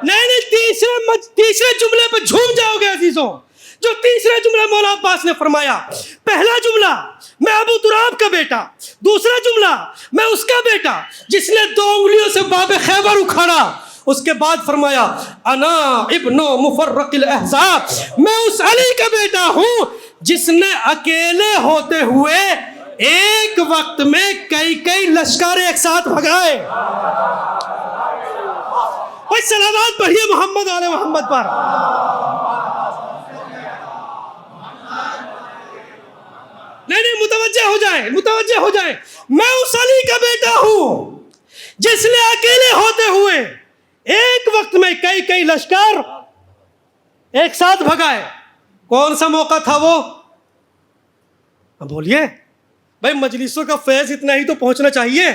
نہیں تیسرے جملے پہ جھوم جاؤ گے عزیزوں. جو تیسرا جملہ مولا عباس نے فرمایا، پہلا جملہ میں ابو تراب کا بیٹا، دوسرا جملہ میں اس کا بیٹا جس نے 2 انگلیوں سے باب خیبر اکھاڑا. اس کے بعد فرمایا انا ابن مفرق الاحزاب، میں اس علی کا بیٹا ہوں جس نے اکیلے ہوتے ہوئے ایک وقت میں کئی لشکر ایک ساتھ بھگائے. اور صلوات پڑھیے محمد آل محمد پر. نہیں متوجہ ہو جائیں. میں اس علی کا بیٹا ہوں جس نے اکیلے ہوتے ہوئے ایک وقت میں کئی لشکر ایک ساتھ بھگائے. کون سا موقع تھا وہ؟ بولیے بھائی، مجلسوں کا فیض اتنا ہی تو پہنچنا چاہیے.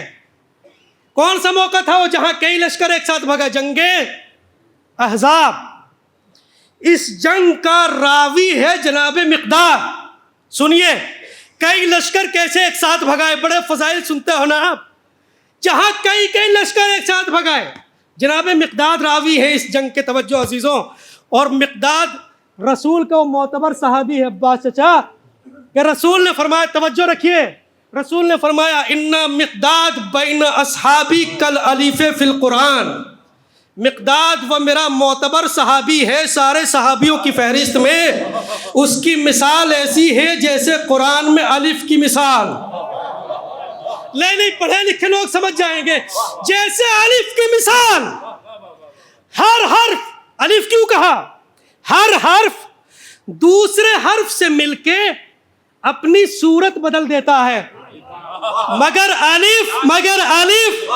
کون سا موقع تھا وہ جہاں کئی لشکر ایک ساتھ بھگا؟ جنگ احزاب. اس جنگ کا راوی ہے جناب مقداد. سنیے کئی لشکر کیسے ایک ساتھ بھگائے. بڑے فضائل سنتے ہو نا آپ. جہاں کئی لشکر ایک ساتھ بھگائے، جناب مقداد راوی ہے اس جنگ کے. توجہ عزیزوں. اور مقداد رسول کا وہ معتبر صحابی ہے. عباس چچا کہ رسول نے فرمایا، توجہ رکھیے، رسول نے فرمایا ان مقداد بین اصحابی کل الف فی القرآن. مقداد وہ میرا معتبر صحابی ہے سارے صحابیوں کی فہرست میں. اس کی مثال ایسی ہے جیسے قرآن میں الف کی مثال. نہیں پڑھے لکھے لوگ سمجھ جائیں گے. جیسے الف کی مثال. ہر حرف، الف کیوں کہا؟ ہر حرف دوسرے حرف سے مل کے اپنی صورت بدل دیتا ہے. مگر الف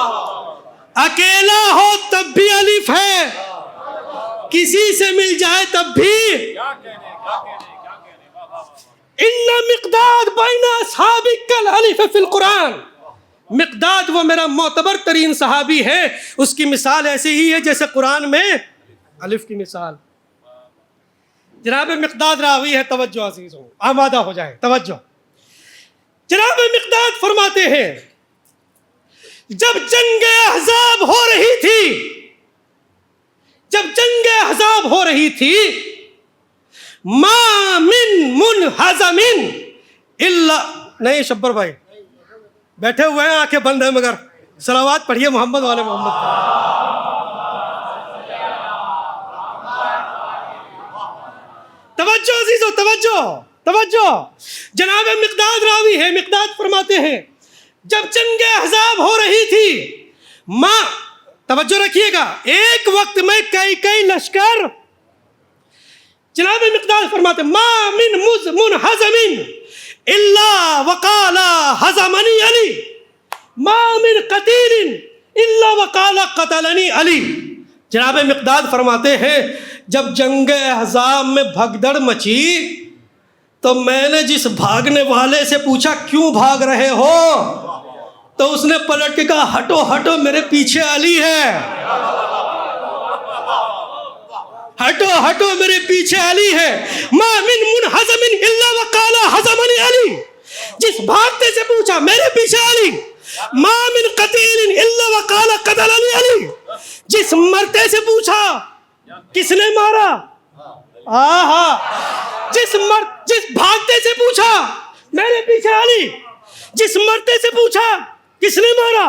اکیلا ہو تب بھی الف ہے، کسی سے مل جائے تب بھی. ان مقداد بین اصحابی کل الف فی القرآن. مقداد وہ میرا معتبر ترین صحابی ہے، اس کی مثال ایسی ہی ہے جیسے قرآن میں الف کی مثال. جناب مقداد راوی ہے. توجہ عزیزوں، آمادہ ہو جائیں. توجہ. جناب مقداد فرماتے ہیں جب جنگ احزاب ہو رہی تھی ما من منہزم الا، نہیں شبر بھائی بیٹھے ہوئے ہیں، آنکھیں بند ہیں، مگر صلوات پڑھیے محمد والے محمد. توجہ عزیزو، توجہ. جناب مقداد راوی ہے. مقداد فرماتے ہیں جب جنگ احزاب ہو رہی تھی، توجہ رکھیے گا، ایک وقت میں کئی لشکر. جناب مقداد فرماتے ما من منہزم الا وقال ہزمنی علی، ما من قتیل الا وقال قتلنی علی. جناب مقداد فرماتے ہیں جب جنگ احزاب میں بھگدڑ مچی تو میں نے جس بھاگنے والے سے پوچھا کیوں بھاگ رہے ہو، تو اس نے پلٹ کے کہا ہٹو میرے پیچھے علی ہے. ہٹو میرے پیچھے علی ہے. ما من منہزم الا وقال ہزمنی علی. جس بھاگتے سے پوچھا میرے پیچھے علی. ما من قتیل الا وقال قتلنی علی. جس مرتے سے پوچھا کس نے مارا، جس بھاگتے سے پوچھا میرے پیچھے علی. جس مرتے سے پوچھا کس نے مارا،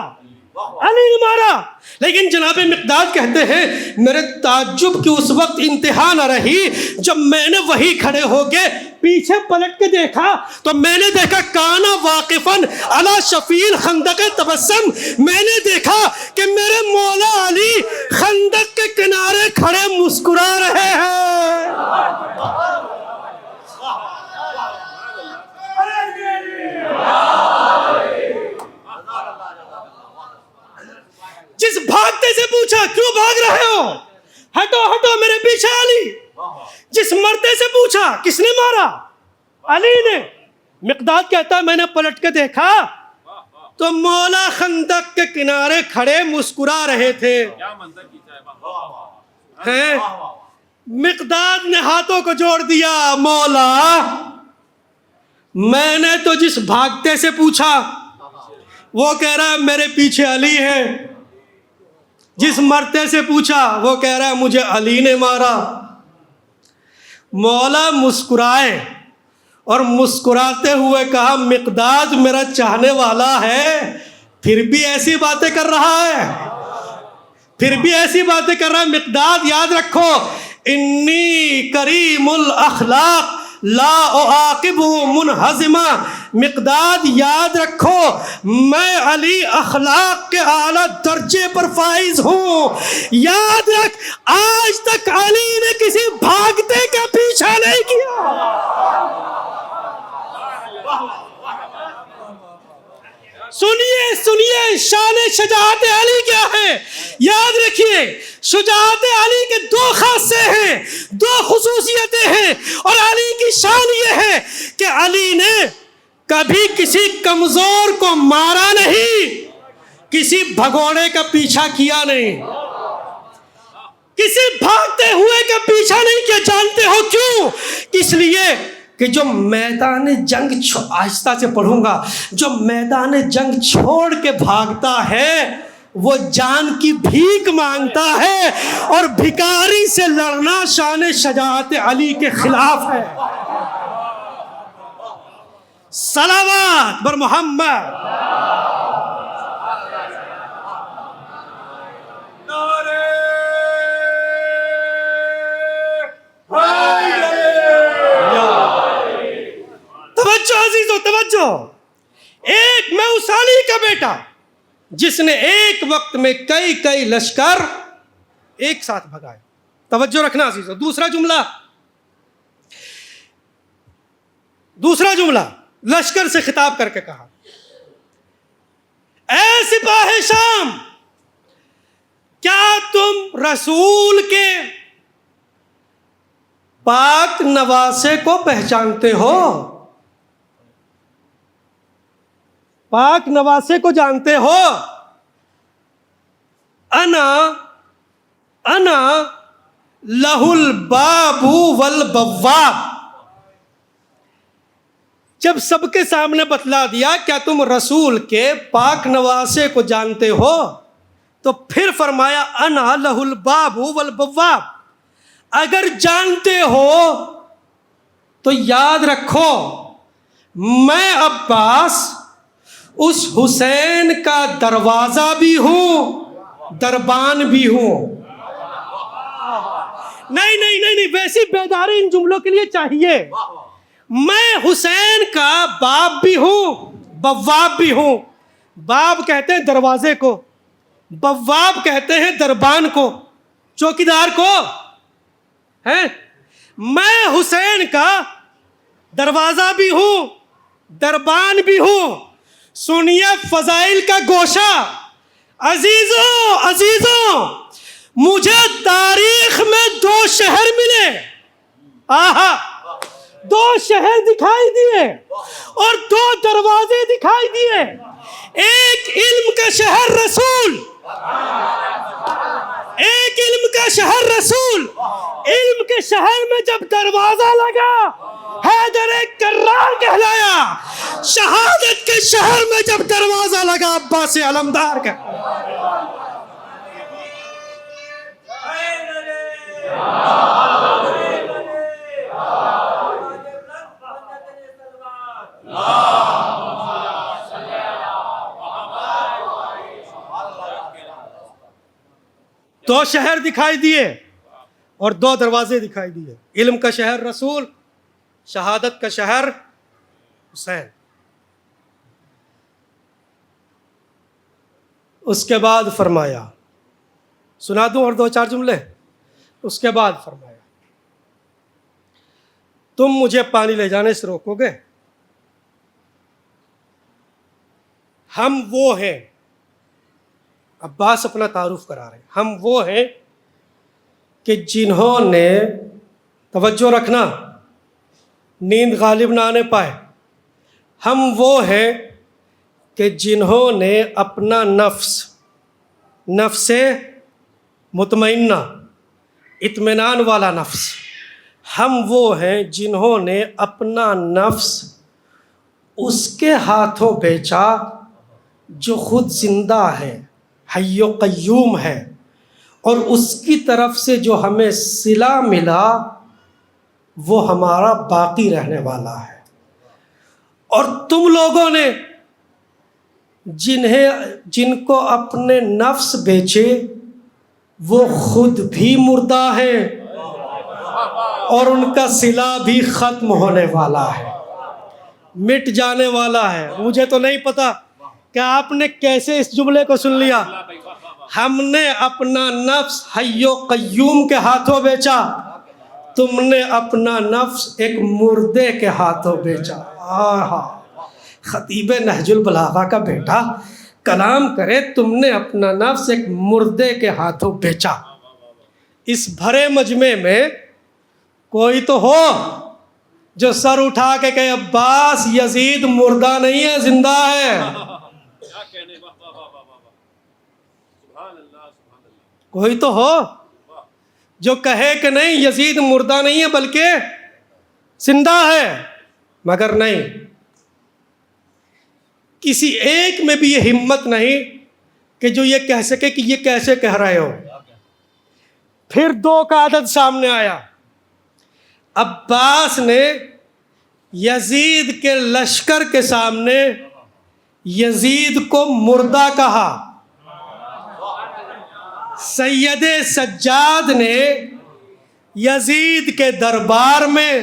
علی نے مارا. لیکن جناب مقداد کہتے ہیں میرے تعجب کی اس وقت انتہا نہ رہی جب میں نے وہی کھڑے ہو کے پیچھے پلٹ کے دیکھا تو میں نے دیکھا کانا واقفاً علی شفیل خندق تبسم. میں نے دیکھا کہ میرے مولا علی خندق کے کنارے کھڑے مسکرا رہے ہیں. جس بھاگتے سے پوچھا کیوں بھاگ رہے ہو، ہٹو میرے پیچھے علی. جس مرتے سے پوچھا کس نے مارا، علی نے. مقداد کہتا ہے میں نے پلٹ کے دیکھا تو مولا خندق کے کنارے کھڑے مسکرا رہے تھے. مقداد نے ہاتھوں کو جوڑ دیا، مولا میں نے تو جس بھاگتے سے پوچھا وہ کہہ رہا ہے میرے پیچھے علی ہے، جس مرتے سے پوچھا وہ کہہ رہا ہے مجھے علی نے مارا. مولا مسکرائے اور مسکراتے ہوئے کہا مقداد میرا چاہنے والا ہے پھر بھی ایسی باتیں کر رہا ہے. مقداد یاد رکھو انی کریم الاخلاق لا اعاقب منہزما. مقداد یاد رکھو میں علی اخلاق کے اعلیٰ درجے پر فائز ہوں. یاد رکھ آج تک علی نے کسی بھاگتے کا پیچھا نہیں کیا. سنیے سنیے شان شجاعت علی کیا ہے. یاد رکھیے شجاعت علی کے دو خاصے ہیں, دو خصوصیتیں ہیں, اور علی کی شان یہ ہے کہ علی نے کبھی کسی کمزور کو مارا نہیں, کسی بھگوڑے کا پیچھا کیا نہیں, کسی بھاگتے ہوئے کا پیچھا نہیں کیا. جانتے ہو کیوں؟ اس لیے کہ جو میدان جنگ آہستہ سے پڑھوں گا, جو میدان جنگ چھوڑ کے بھاگتا ہے وہ جان کی بھیک مانگتا ہے, اور بھکاری سے لڑنا شان شجاعت علی کے خلاف ہے. صلوات بر محمد. توجہ عزیزو توجہ. ایک میں اس علی کا بیٹا جس نے ایک وقت میں کئی لشکر ایک ساتھ بھگائے. توجہ رکھنا عزیزو. دوسرا جملہ لشکر سے خطاب کر کے کہا, اے سپاہ شام, کیا تم رسول کے پاک نواسے کو پہچانتے ہو؟ پاک نواسے کو جانتے ہو؟ انا لہ الباب والبواب. جب سب کے سامنے بتلا دیا کیا تم رسول کے پاک نواسے کو جانتے ہو, تو پھر فرمایا انا لہ الباب والبواب. اگر جانتے ہو تو یاد رکھو میں عباس اس حسین کا دروازہ بھی ہوں, دربان بھی ہوں. نہیں, ویسی بیداری ان جملوں کے لیے چاہیے. میں حسین کا باپ بھی ہوں, بواب بھی ہوں. باب کہتے ہیں دروازے کو, بواب کہتے ہیں دربان کو, چوکیدار کو. میں حسین کا دروازہ بھی ہوں, دربان بھی ہوں. سنیے فضائل کا گوشہ. عزیزوں مجھے تاریخ میں 2 شہر ملے, 2 شہر دکھائی دیے اور 2 دروازے دکھائی دیے. ایک علم کا شہر رسول, ایک علم کا شہر رسول. علم کے شہر میں جب دروازہ لگا حیدر کرار کہلایا. شہادت کے شہر میں جب دروازہ لگا عباس علمدار کا. دو شہر دکھائی دیے اور 2 دروازے دکھائی دیے. علم کا شہر رسول, شہادت کا شہر حسین. اس کے بعد فرمایا, سنا دوں اور 2-4 جملے. اس کے بعد فرمایا تم مجھے پانی لے جانے سے روکو گے؟ ہم وہ ہیں, عباس اپنا تعارف کرا رہے ہیں, ہم وہ ہیں کہ جنہوں نے, توجہ رکھنا نیند غالب نہ آنے پائے, ہم وہ ہیں کہ جنہوں نے اپنا نفس مطمئنہ, اطمینان والا نفس, ہم وہ ہیں جنہوں نے اپنا نفس اس کے ہاتھوں بیچا جو خود زندہ ہے, حی و قیوم ہے, اور اس کی طرف سے جو ہمیں صلہ ملا وہ ہمارا باقی رہنے والا ہے. اور تم لوگوں نے جن کو اپنے نفس بیچے وہ خود بھی مردہ ہے اور ان کا صلہ بھی ختم ہونے والا ہے, مٹ جانے والا ہے. مجھے تو نہیں پتا کہ آپ نے کیسے اس جملے کو سن لیا. ہم نے اپنا نفس حی و قیوم کے ہاتھوں بیچا, تم نے اپنا نفس ایک مردے کے ہاتھوں بیچا. خطیب نہج البلاغہ کا بیٹا کلام کرے، تم نے اپنا نفس ایک مردے کے ہاتھوں بیچا۔ اس بھرے مجمع میں کوئی تو ہو جو سر اٹھا کے کہے عباس یزید مردہ نہیں ہے، زندہ ہے۔ کوئی تو ہو جو کہے کہ نہیں یزید مردہ نہیں ہے بلکہ زندہ ہے، مگر نہیں، کسی ایک میں بھی یہ ہمت نہیں کہ جو یہ کہہ سکے کہ یہ کیسے کہہ رہے ہو۔ پھر دو کا عدد سامنے آیا، عباس نے یزید کے لشکر کے سامنے یزید کو مردہ کہا، سید سجاد نے یزید کے دربار میں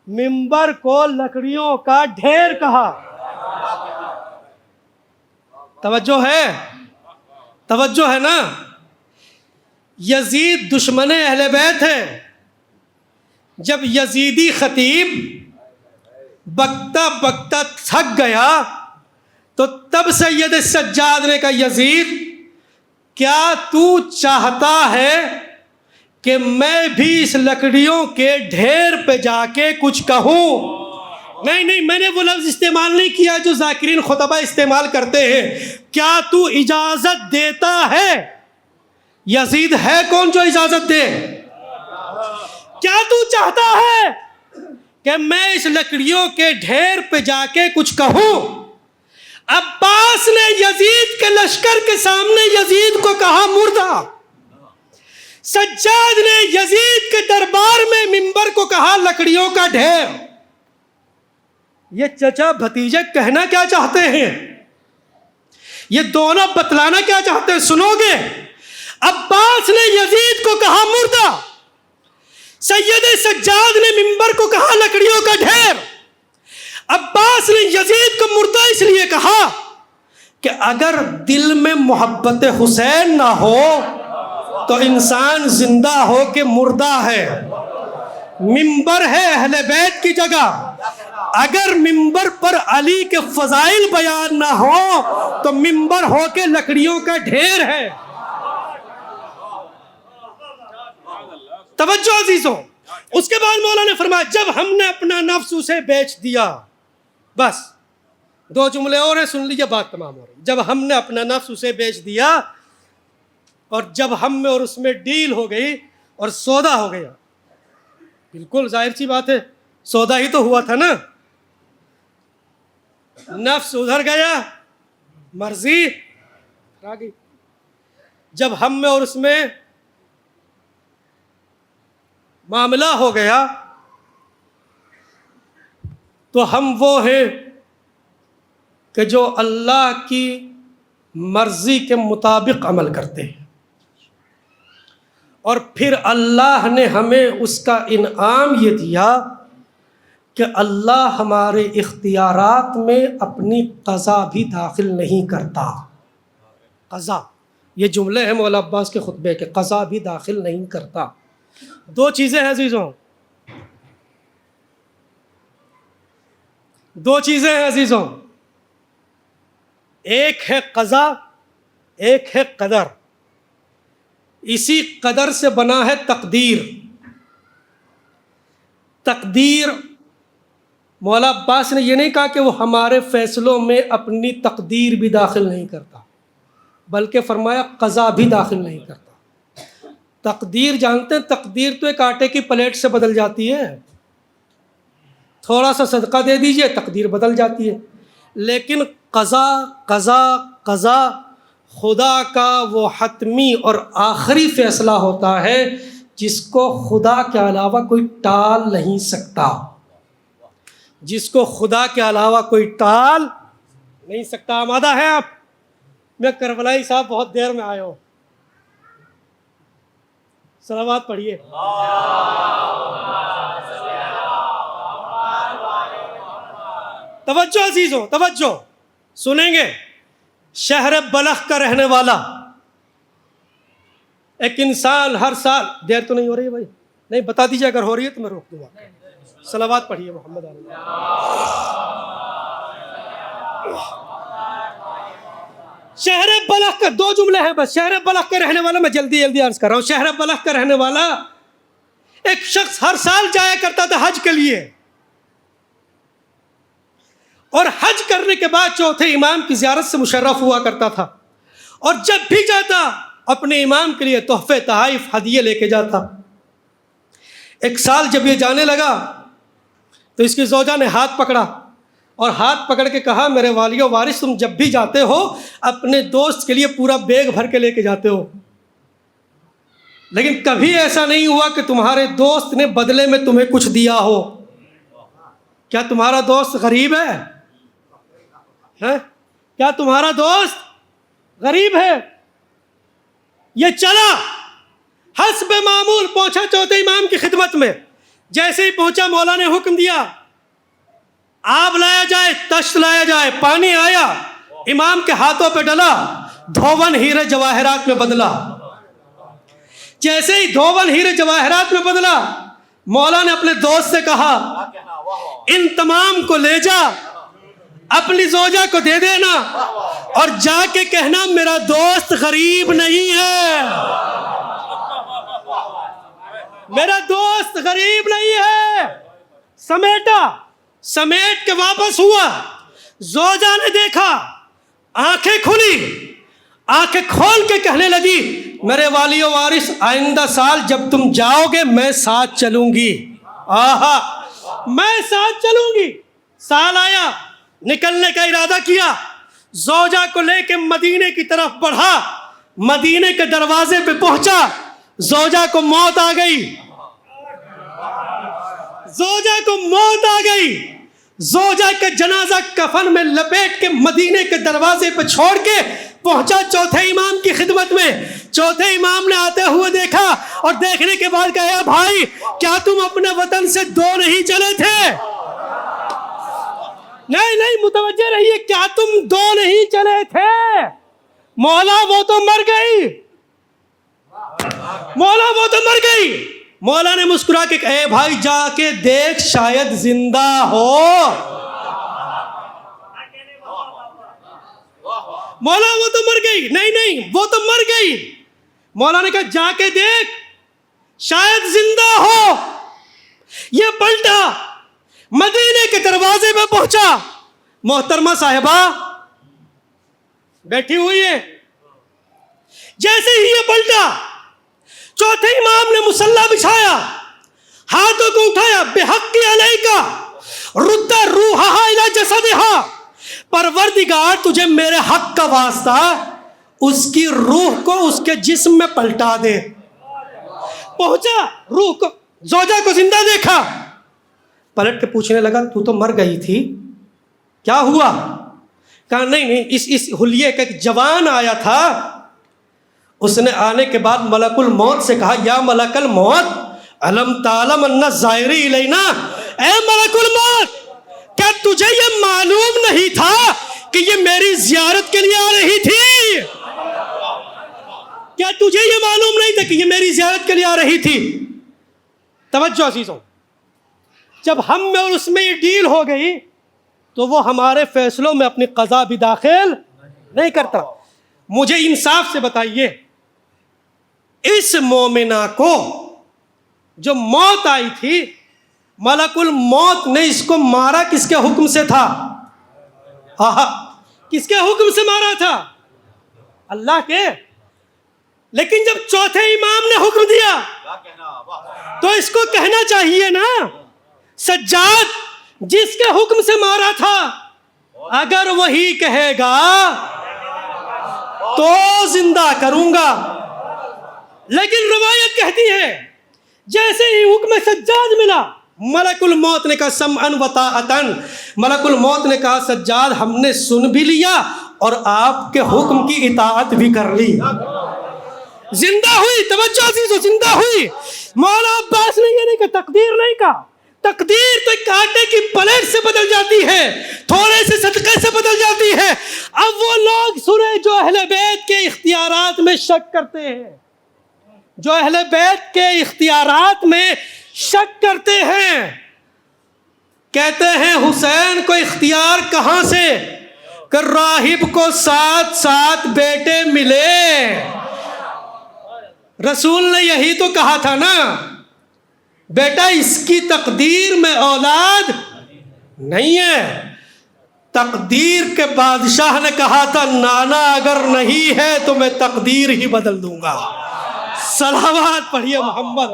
منبر کو لکڑیوں کا ڈھیر کہا۔ توجہ ہے نا؟ یزید دشمن اہل بیت ہے۔ جب یزیدی خطیب بکتا بکتا تھک گیا تو تب سید سجاد نے کہا یزید کیا تو چاہتا ہے کہ میں بھی اس لکڑیوں کے ڈھیر پہ جا کے کچھ کہوں؟ نہیں، میں نے وہ لفظ استعمال نہیں کیا جو ذاکرین خطبہ استعمال کرتے ہیں۔ کیا تو اجازت دیتا ہے؟ یزید ہے کون جو اجازت دے؟ کیا تو چاہتا ہے کہ میں اس لکڑیوں کے ڈھیر پہ جا کے کچھ کہوں؟ عباس نے یزید کے لشکر کے سامنے یزید کو کہا مردہ، سجاد نے یزید کے دربار میں منبر کو کہا لکڑیوں کا ڈھیر۔ یہ چچا بھتیجے کہنا کیا چاہتے ہیں؟ یہ دونوں بتلانا کیا چاہتے ہیں؟ سنو گے؟ عباس نے یزید کو کہا مردہ، سید سجاد نے منبر کو کہا لکڑیوں کا ڈھیر۔ عباس نے یزید کو مردہ اس لیے کہا کہ اگر دل میں محبت حسین نہ ہو تو انسان زندہ ہو کے مردہ ہے۔ منبر ہے اہل بیت کی جگہ، اگر منبر پر علی کے فضائل بیان نہ ہو تو منبر ہو کے لکڑیوں کا ڈھیر ہے۔ توجہ عزیزوں، اس کے بعد مولا نے فرمایا جب ہم نے اپنا نفس اسے بیچ دیا، بس دو جملے اور ہیں، سن لیجیے بات تمام ہو رہی۔ جب ہم نے اپنا نفس اسے بیچ دیا اور جب ہم میں اور اس میں ڈیل ہو گئی اور سودا ہو گیا، بالکل ظاہر سی بات ہے، سودا ہی تو ہوا تھا نا۔ نفس ادھر گیا، مرضی آ گئی۔ جب ہم میں اور اس میں معاملہ ہو گیا تو ہم وہ ہیں کہ جو اللہ کی مرضی کے مطابق عمل کرتے ہیں، اور پھر اللہ نے ہمیں اس کا انعام یہ دیا کہ اللہ ہمارے اختیارات میں اپنی قضا بھی داخل نہیں کرتا۔ قضا، یہ جملے ہیں مولا عباس کے خطبے کے، قضا بھی داخل نہیں کرتا۔ دو چیزیں ہیں عزیزوں، دو چیزیں ہیں عزیزوں، ایک ہے قضا، ایک ہے قدر۔ اسی قدر سے بنا ہے تقدیر۔ تقدیر، مولا عباس نے یہ نہیں کہا کہ وہ ہمارے فیصلوں میں اپنی تقدیر بھی داخل نہیں کرتا، بلکہ فرمایا قضا بھی داخل نہیں کرتا۔ تقدیر جانتے ہیں، تقدیر تو ایک آٹے کی پلیٹ سے بدل جاتی ہے، تھوڑا سا صدقہ دے دیجئے تقدیر بدل جاتی ہے، لیکن قضا قضا قضا خدا کا وہ حتمی اور آخری فیصلہ ہوتا ہے جس کو خدا کے علاوہ کوئی ٹال نہیں سکتا، جس کو خدا کے علاوہ کوئی ٹال نہیں سکتا۔ آمادہ ہیں آپ؟ میں کربلائی صاحب بہت دیر میں آئے ہوں، صلوات پڑھیے۔ توجہ عزیزوں، توجہ، سنیں گے؟ شہر بلخ کا رہنے والا ایک انسان ہر سال، دیر تو نہیں ہو رہی ہے بھائی؟ نہیں بتا دیجیے اگر ہو رہی ہے تو میں روک دوں گا۔ صلوات پڑھیے محمد علیہ۔ شہر بلخ کا 2 جملے ہیں بس. شہر بلخ کا رہنے والا, میں جلدی عرض کر رہا ہوں, شہر بلخ کا رہنے والا ایک شخص ہر سال جایا کرتا تھا حج کے لیے, اور حج کرنے کے بعد چوتھے امام کی زیارت سے مشرف ہوا کرتا تھا, اور جب بھی جاتا اپنے امام کے لیے تحفے تحائف ہدیے لے کے جاتا. ایک سال جب یہ جانے لگا تو اس کی زوجہ نے ہاتھ پکڑا اور ہاتھ پکڑ کے کہا, میرے والی و وارث, تم جب بھی جاتے ہو اپنے دوست کے لیے پورا بیگ بھر کے لے کے جاتے ہو, لیکن کبھی ایسا نہیں ہوا کہ تمہارے دوست نے بدلے میں تمہیں کچھ دیا ہو. کیا تمہارا دوست غریب ہے؟ کیا تمہارا دوست غریب ہے؟ یہ چلا حسب معمول پہنچا چوتھے امام کی خدمت میں. جیسے ہی پہنچا مولا نے حکم دیا, آب لایا جائے, تشت لایا جائے. پانی آیا, امام کے ہاتھوں پہ ڈلا, دھوون ہیرے جواہرات میں بدلا. جیسے ہی دھوون ہیرے جواہرات میں بدلا, مولا نے اپنے دوست سے کہا, ان تمام کو لے جا, اپنی زوجہ کو دے دینا, اور جا کے کہنا میرا دوست غریب نہیں ہے, میرا دوست غریب نہیں ہے. سمیٹا, سمیٹ کے واپس ہوا. زوجہ نے دیکھا, آنکھیں کھلی, آنکھیں کھول کے کہنے لگی, میرے والی و وارث, آئندہ سال جب تم جاؤ گے میں ساتھ چلوں گی. آہا, میں ساتھ چلوں گی. سال آیا, نکلنے کا ارادہ کیا, زوجہ کو لے کے مدینے کی طرف بڑھا. مدینے کے دروازے پہ پہنچا, زوجہ کو موت آ گئی. زوجہ کو موت آ گئی. زوجہ کا جنازہ کفن میں لپیٹ کے مدینے کے دروازے پہ چھوڑ کے پہنچا چوتھے امام کی خدمت میں. چوتھے امام نے آتے ہوئے دیکھا, اور دیکھنے کے بعد کہا, بھائی کیا تم اپنے وطن سے 2 نہیں چلے تھے؟ نہیں, متوجہ رہیے, کیا تم 2 نہیں چلے تھے؟ مولا وہ تو مر گئی, مولا وہ تو مر گئی. مولا نے مسکرا کے کہا, بھائی جا کے دیکھ شاید زندہ ہو. مولا وہ تو مر گئی. نہیں, وہ تو مر گئی. مولا نے کہا جا کے دیکھ شاید زندہ ہو. یہ پلٹا, مدینے کے دروازے پہ پہنچا. محترمہ صاحبہ بیٹھی ہوئی ہے. جیسے ہی یہ پلٹا, چوتھے امام نے مصلی بچھایا, ہاتھوں کو اٹھایا, بحق علیکا رد روحہا الی جسدہا, پروردگار تجھے میرے حق کا واسطہ اس کی روح کو اس کے جسم میں پلٹا دے. پہنچا, روح کو, زوجہ کو زندہ دیکھا, پلٹ کے پوچھنے لگا, تو مر گئی تھی, کیا ہوا؟ کہا نہیں, اس حلیے کا ایک جوان آیا تھا. اس نے آنے کے بعد ملک الموت سے کہا, یا ملک الموت علم تعلم ان الزائری الینا, اے ملک الموت کیا تجھے یہ معلوم نہیں تھا کہ یہ میری زیارت کے لیے آ رہی تھی؟ کیا تجھے یہ معلوم نہیں تھا کہ یہ میری زیارت کے لیے آ رہی تھی؟ توجہ عزیزوں, جب ہم میں اور اس میں یہ ڈیل ہو گئی تو وہ ہمارے فیصلوں میں اپنی قضا بھی داخل نہیں کرتا. مجھے انصاف سے بتائیے, اس مومنہ کو جو موت آئی تھی, ملک الموت نے اس کو مارا کس کے حکم سے تھا؟ کس کے حکم سے مارا تھا؟ اللہ کے. لیکن جب چوتھے امام نے حکم دیا تو اس کو کہنا چاہیے نا, سجاد جس کے حکم سے مارا تھا اگر وہی کہے گا تو زندہ کروں گا. لیکن روایت کہتی ہے جیسے ہی حکم سجاد ملا, ملک الموت نے کہا سمعن و طاعتن, ملک الموت نے کہا سجاد ہم نے سن بھی لیا اور آپ کے حکم کی اطاعت بھی کر لی. زندہ ہوئی, توجہ عزیزو, زندہ ہوئی. مولا عباس نے یہ نہیں کہ تقدیر نہیں کہا, تقدیر تو ایک آٹے کی پلیٹ سے بدل جاتی ہے, تھوڑے سے صدقے سے بدل جاتی ہے. اب وہ لوگ سنے جو اہل بیت کے اختیارات میں شک کرتے ہیں, جو اہل بیت کے اختیارات میں شک کرتے ہیں, کہتے ہیں حسین کو اختیار کہاں سے؟ کہ راہب کو 7 بیٹے ملے. رسول نے یہی تو کہا تھا نا، بیٹا اس کی تقدیر میں اولاد نہیں ہے. تقدیر کے بادشاہ نے کہا تھا نانا اگر نہیں ہے تو میں تقدیر ہی بدل دوں گا. صلوات پڑھیے محمد.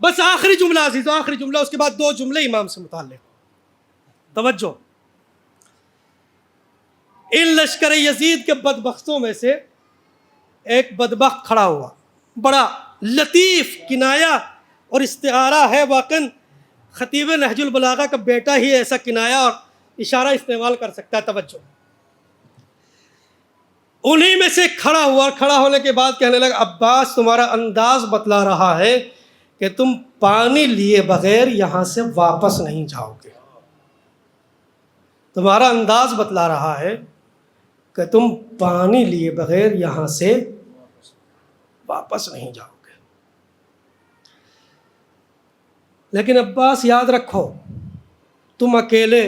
بس آخری جملہ عزیزو، آخری جملہ، اس کے بعد 2 جملے امام سے متعلق. توجہ. ان لشکر یزید کے بدبختوں میں سے ایک بدبخت کھڑا ہوا. بڑا لطیف کنایہ اور استعارہ ہے. واقعاً خطیب نہج البلاغہ کا بیٹا ہی ایسا کنایہ اور اشارہ استعمال کر سکتا ہے. توجہ. انہی میں سے کھڑا ہوا، اور کھڑا ہونے کے بعد کہنے لگا عباس تمہارا انداز بتلا رہا ہے کہ تم پانی لیے بغیر یہاں سے واپس نہیں جاؤ گے. تمہارا انداز بتلا رہا ہے کہ تم پانی لیے بغیر یہاں سے واپس نہیں جاؤ گے. لیکن عباس یاد رکھو تم اکیلے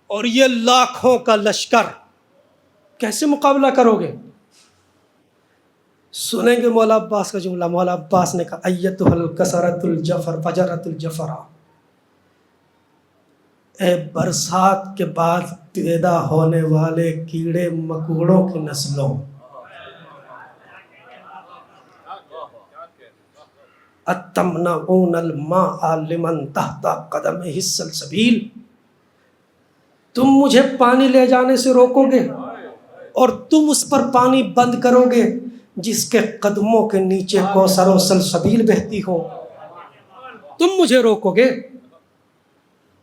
اور یہ لاکھوں کا لشکر کیسے مقابلہ کرو گے؟ سنیں گے مولا عباس کا جملہ. مولا عباس نے کہا ایتھا الکسرۃ الجفر فجرۃ الجفرا، اے برسات کے بعد پیدا ہونے والے کیڑے مکوڑوں کی نسلوں، اتمنعون الماء لمن تحت قدمہ السلسبیل، تم مجھے پانی لے جانے سے روکو گے اور تم اس پر پانی بند کرو گے جس کے قدموں کے نیچے کوثر و سلسبیل بہتی ہو. تم مجھے روکو گے.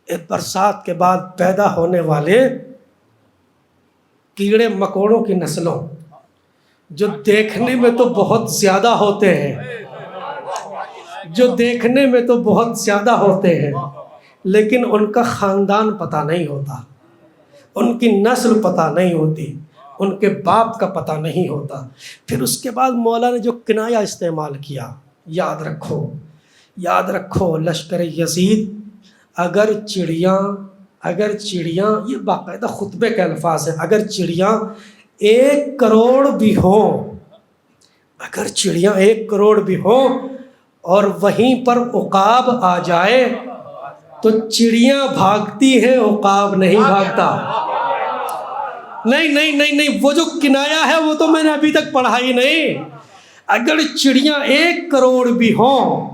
ایک برسات کے بعد پیدا ہونے والے کیڑے مکوڑوں کی نسلوں جو دیکھنے میں تو بہت زیادہ ہوتے ہیں، لیکن ان کا خاندان پتہ نہیں ہوتا، ان کی نسل پتہ نہیں ہوتی، ان کے باپ کا پتہ نہیں ہوتا. پھر اس کے بعد مولا نے جو کنایہ استعمال کیا، یاد رکھو لشکر یزید اگر چڑیاں یہ باقاعدہ خطبے کے الفاظ ہیں، اگر چڑیاں 1 کروڑ بھی ہوں اور وہیں پر عقاب آ جائے تو چڑیاں بھاگتی ہیں، عقاب نہیں بھاگتا. نہیں، وہ جو کنایہ ہے وہ تو میں نے ابھی تک پڑھا ہی نہیں. اگر چڑیاں 1 کروڑ بھی ہوں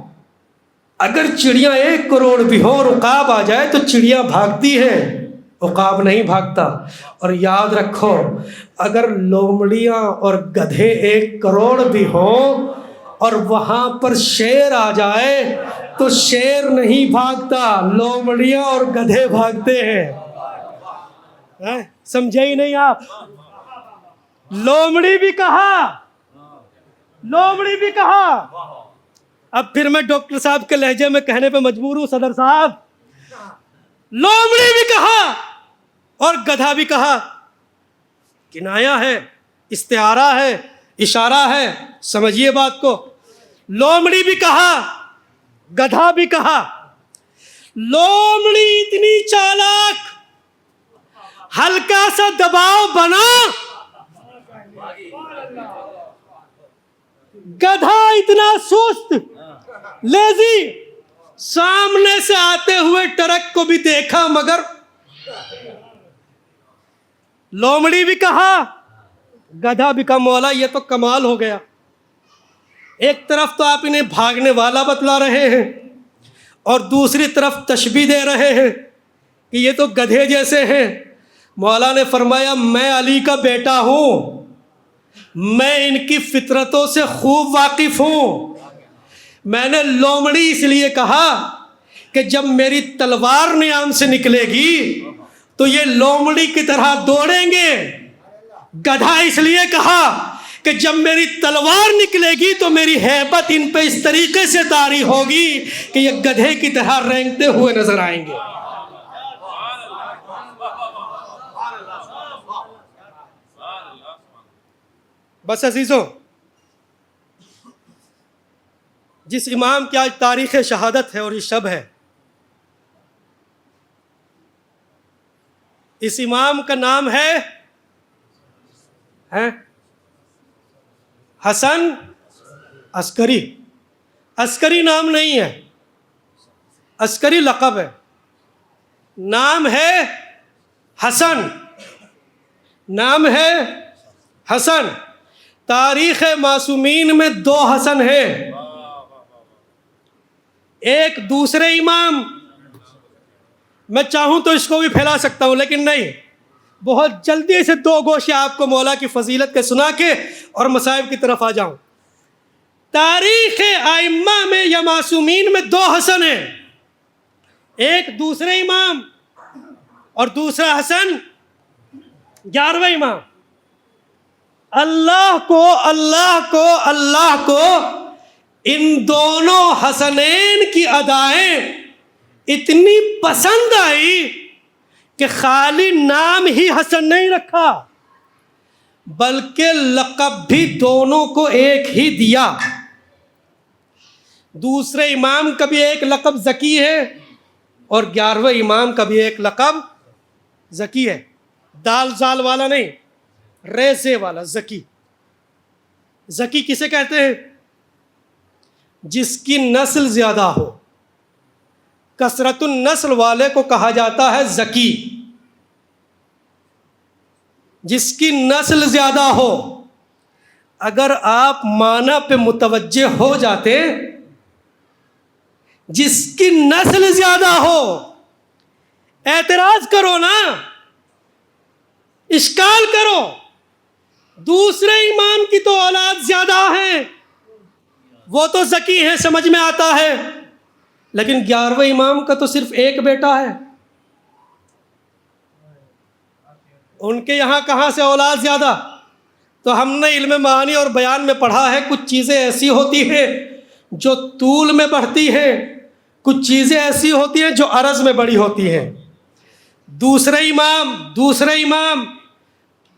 اور عقاب آ جائے تو چڑیاں بھاگتی ہے، عقاب نہیں بھاگتا. اور یاد رکھو اگر لومڑیاں اور گدھے 1 کروڑ بھی ہوں اور وہاں پر شیر آ جائے تو شیر نہیں بھاگتا، لومڑیاں اور گدھے بھاگتے ہیں. سمجھے ہی نہیں آپ؟ لومڑی بھی کہا. اب پھر میں ڈاکٹر صاحب کے لہجے میں کہنے پہ مجبور ہوں صدر صاحب، لومڑی بھی کہا اور گدھا بھی کہا. کنایہ ہے، استعارہ ہے، اشارہ ہے. سمجھیے بات کو. لومڑی بھی کہا، گدھا بھی کہا. لومڑی اتنی چالاک، ہلکا سا دباؤ بنا، گدھا اتنا سست لیزی، سامنے سے آتے ہوئے ٹرک کو بھی دیکھا مگر. لومڑی بھی کہا، گدھا بھی کہا. مولا یہ تو کمال ہو گیا. ایک طرف تو آپ انہیں بھاگنے والا بتلا رہے ہیں اور دوسری طرف تشبیہ دے رہے ہیں کہ یہ تو گدھے جیسے ہیں. مولا نے فرمایا میں علی کا بیٹا ہوں، میں ان کی فطرتوں سے خوب واقف ہوں. میں نے لومڑی اس لیے کہا کہ جب میری تلوار نیام سے نکلے گی تو یہ لومڑی کی طرح دوڑیں گے. گدھا اس لیے کہا کہ جب میری تلوار نکلے گی تو میری ہیبت ان پہ اس طریقے سے طاری ہوگی کہ یہ گدھے کی طرح رینگتے ہوئے نظر آئیں گے. بس عزیزوں، جس امام کی آج تاریخ شہادت ہے اور یہ شب ہے، اس امام کا نام ہے حسن عسکری۔ عسکری نام نہیں ہے، عسکری لقب ہے، نام ہے حسن، نام ہے حسن۔ تاریخ معصومین میں 2 حسن ہیں، ایک دوسرے امام، میں چاہوں تو اس کو بھی پھیلا سکتا ہوں لیکن نہیں، بہت جلدی سے 2 گوشے آپ کو مولا کی فضیلت کے سنا کے اور مصائب کی طرف آ جاؤں۔ تاریخ ائمہ میں یا معصومین میں 2 حسن ہیں، ایک دوسرے امام اور دوسرا حسن 11ویں امام۔ اللہ کو ان دونوں حسنین کی ادائیں اتنی پسند آئی کہ خالی نام ہی حسن نہیں رکھا بلکہ لقب بھی دونوں کو ایک ہی دیا۔ دوسرے امام کا بھی ایک لقب زکی ہے اور 11ویں امام کا بھی ایک لقب زکی ہے، دال زال والا نہیں، ریزے والا زکی۔ زکی کسے کہتے ہیں؟ جس کی نسل زیادہ ہو، کثرت النسل والے کو کہا جاتا ہے زکی۔ جس کی نسل زیادہ ہو، اگر آپ معنی پہ متوجہ ہو جاتے، جس کی نسل زیادہ ہو، اعتراض کرو نا، اشکال کرو، دوسرے امام کی تو اولاد زیادہ ہیں، وہ تو زکی ہیں، سمجھ میں آتا ہے، لیکن 11ویں امام کا تو صرف ایک بیٹا ہے، ان کے یہاں کہاں سے اولاد زیادہ؟ تو ہم نے علم معانی اور بیان میں پڑھا ہے، کچھ چیزیں ایسی ہوتی ہیں جو طول میں بڑھتی ہیں، کچھ چیزیں ایسی ہوتی ہیں جو عرض میں بڑی ہوتی ہیں۔ دوسرے امام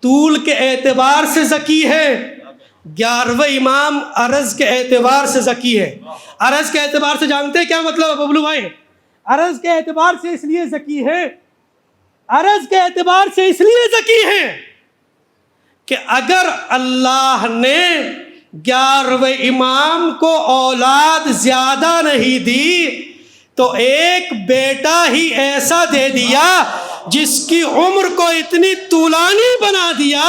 طول کے اعتبار سے زکی ہے، 11ویں امام عرض کے اعتبار سے زکی ہے۔ عرض کے اعتبار سے جانتے ہیں کیا مطلب ہے ببلو بھائی؟ عرض کے اعتبار سے اس لیے زکی ہے، عرض کے اعتبار سے اس لیے زکی ہے کہ اگر اللہ نے 11ویں امام کو اولاد زیادہ نہیں دی تو ایک بیٹا ہی ایسا دے دیا جس کی عمر کو اتنی طولانی بنا دیا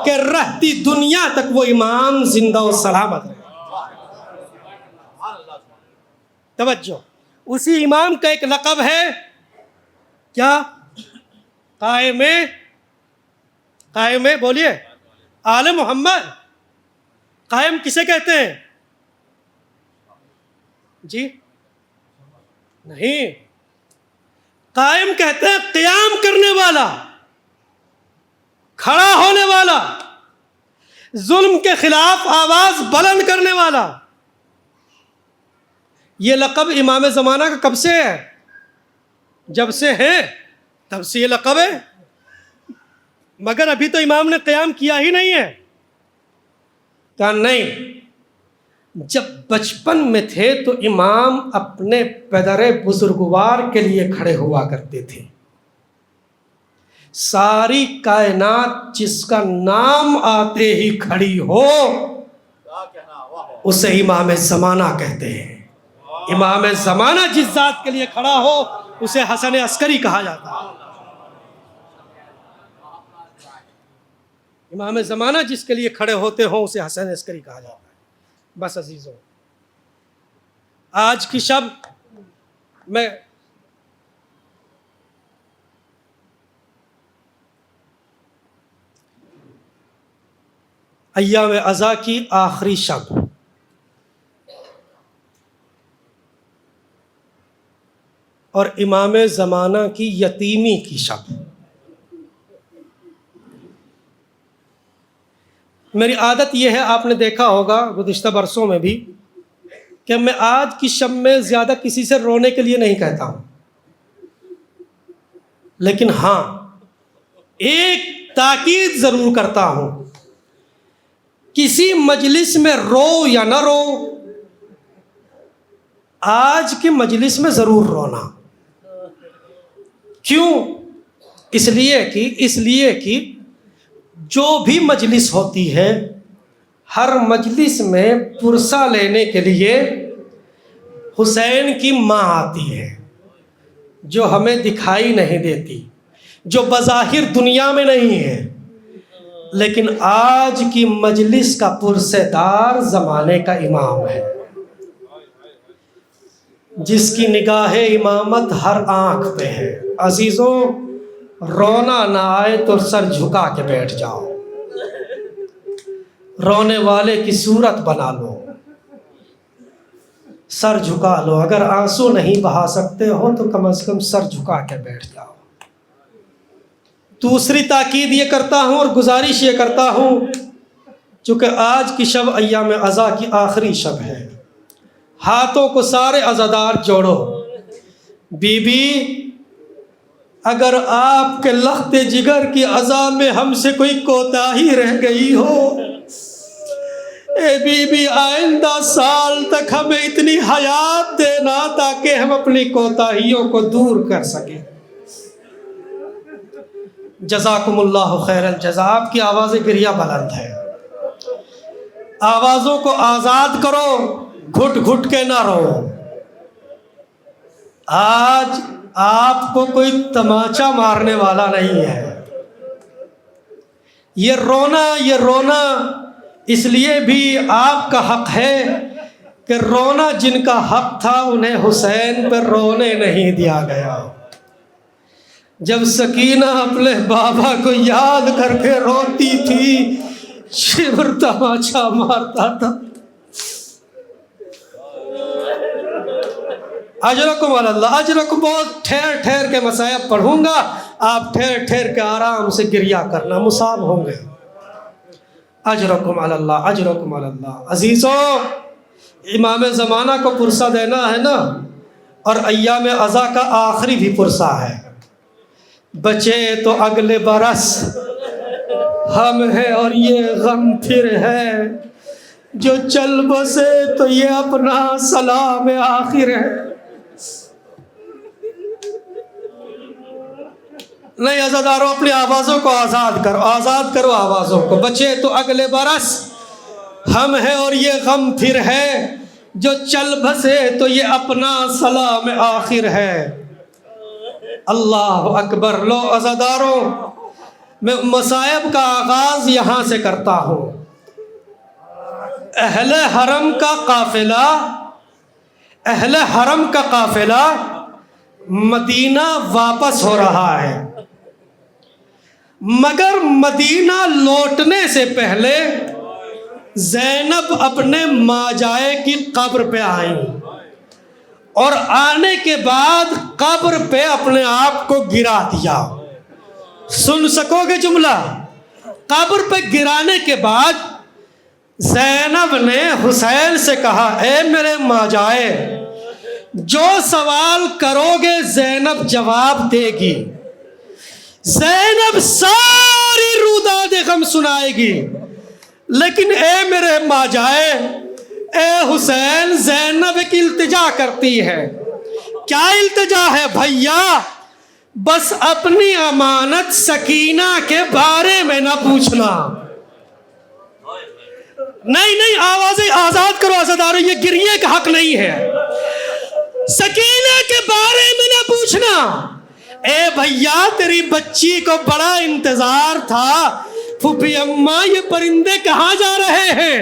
کہ رہتی دنیا تک وہ امام زندہ و سلامت رہے۔ توجہ، اسی امام کا ایک لقب ہے کیا؟ قائم بولیے، آل محمد۔ قائم کسے کہتے ہیں؟ جی نہیں، قائم کہتے ہیں قیام کرنے والا، کھڑا ہونے والا، ظلم کے خلاف آواز بلند کرنے والا۔ یہ لقب امام زمانہ کا کب سے ہے؟ جب سے ہے تب سے یہ لقب ہے، مگر ابھی تو امام نے قیام کیا ہی نہیں ہے۔ کہا نہیں، جب بچپن میں تھے تو امام اپنے پدر بزرگوار کے لیے کھڑے ہوا کرتے تھے۔ ساری کائنات جس کا نام آتے ہی کھڑی ہو اسے امام زمانہ کہتے ہیں۔ امام زمانہ جس ذات کے لیے کھڑا ہو اسے حسن عسکری کہا جاتا ہے۔ امام زمانہ جس کے لیے کھڑے ہوتے ہوں اسے حسن عسکری کہا جاتا ہے۔ بس عزیزوں، آج کی شب میں ایام عزا کی آخری شب، اور امام زمانہ کی یتیمی کی شب۔ میری عادت یہ ہے، آپ نے دیکھا ہوگا گزشتہ برسوں میں بھی، کہ میں آج کی شب میں زیادہ کسی سے رونے کے لیے نہیں کہتا ہوں، لیکن ہاں ایک تاکید ضرور کرتا ہوں، کسی مجلس میں رو یا نہ رو، آج کی مجلس میں ضرور رونا. کیوں؟ اس لیے کہ جو بھی مجلس ہوتی ہے ہر مجلس میں پرسہ لینے کے لیے حسین کی ماں آتی ہے، جو ہمیں دکھائی نہیں دیتی، جو بظاہر دنیا میں نہیں ہے، لیکن آج کی مجلس کا پرسہ دار زمانے کا امام ہے، جس کی نگاہ امامت ہر آنکھ پہ ہے. عزیزوں، رونا نہ آئے تو سر جھکا کے بیٹھ جاؤ، رونے والے کی صورت بنا لو، سر جھکا لو. اگر آنسو نہیں بہا سکتے ہو تو کم از کم سر جھکا کے بیٹھ جاؤ. دوسری تاکید یہ کرتا ہوں اور گزارش یہ کرتا ہوں، چونکہ آج کی شب ایام عزا کی آخری شب ہے، ہاتھوں کو سارے عزادار جوڑو. بی بی، اگر آپ کے لخت جگر کی عزا میں ہم سے کوئی کوتاہی رہ گئی ہو، اے بی بی آئندہ سال تک ہمیں اتنی حیات دینا تاکہ ہم اپنی کوتاہیوں کو دور کر سکیں. جزاکم اللہ خیر الجزا. آپ کی آواز گریہ بلند ہے، آوازوں کو آزاد کرو، گھٹ گھٹ کے نہ رو. آج آپ کو کوئی تماچا مارنے والا نہیں ہے. یہ رونا اس لیے بھی آپ کا حق ہے کہ رونا جن کا حق تھا انہیں حسین پہ رونے نہیں دیا گیا. جب سکینہ اپنے بابا کو یاد کر کے روتی تھی، شبر تماچا مارتا تھا. اجرکم اللہ، اجرکم. بہت ٹھہر کے مصائب پڑھوں گا، آپ ٹھہر کے آرام سے گریہ کرنا، مصاب ہوں گے. اجرکم اللہ، اجرکم اللہ. عزیزوں، امام زمانہ کو پرسہ دینا ہے نا، اور ایام عزا کا آخری بھی پرسہ ہے. بچے تو اگلے برس ہم ہیں اور یہ غم پھر ہے، جو چل بسے تو یہ اپنا سلام آخر ہے. نہیں عزاداروں، اپنی آوازوں کو آزاد کرو آوازوں کو. بچے تو اگلے برس ہم ہیں اور یہ غم پھر ہے، جو چل بسے تو یہ اپنا سلام آخر ہے. اللہ اکبر. لو عزاداروں، میں مصائب کا آغاز یہاں سے کرتا ہوں. اہل حرم کا قافلہ مدینہ واپس ہو رہا ہے، مگر مدینہ لوٹنے سے پہلے زینب اپنے ماجائے کی قبر پہ آئیں، اور آنے کے بعد قبر پہ اپنے آپ کو گرا دیا. سن سکو گے جملہ؟ قبر پہ گرانے کے بعد زینب نے حسین سے کہا، اے میرے ماجائے، جو سوال کرو گے زینب جواب دے گی. زینب ساری روداد غم سنائے گی، لیکن اے میرے ماجائے، اے حسین، زینب ایک التجا کرتی ہے. کیا التجا ہے بھیا؟ بس اپنی امانت سکینہ کے بارے میں نہ پوچھنا. نہیں، آوازیں آزاد کرو عزاداروں، یہ گریے کا حق نہیں ہے. سکینہ کے بارے میں نہ پوچھنا. اے بھیا، تیری بچی کو بڑا انتظار تھا، پھوپھی اماں یہ پرندے کہاں جا رہے ہیں؟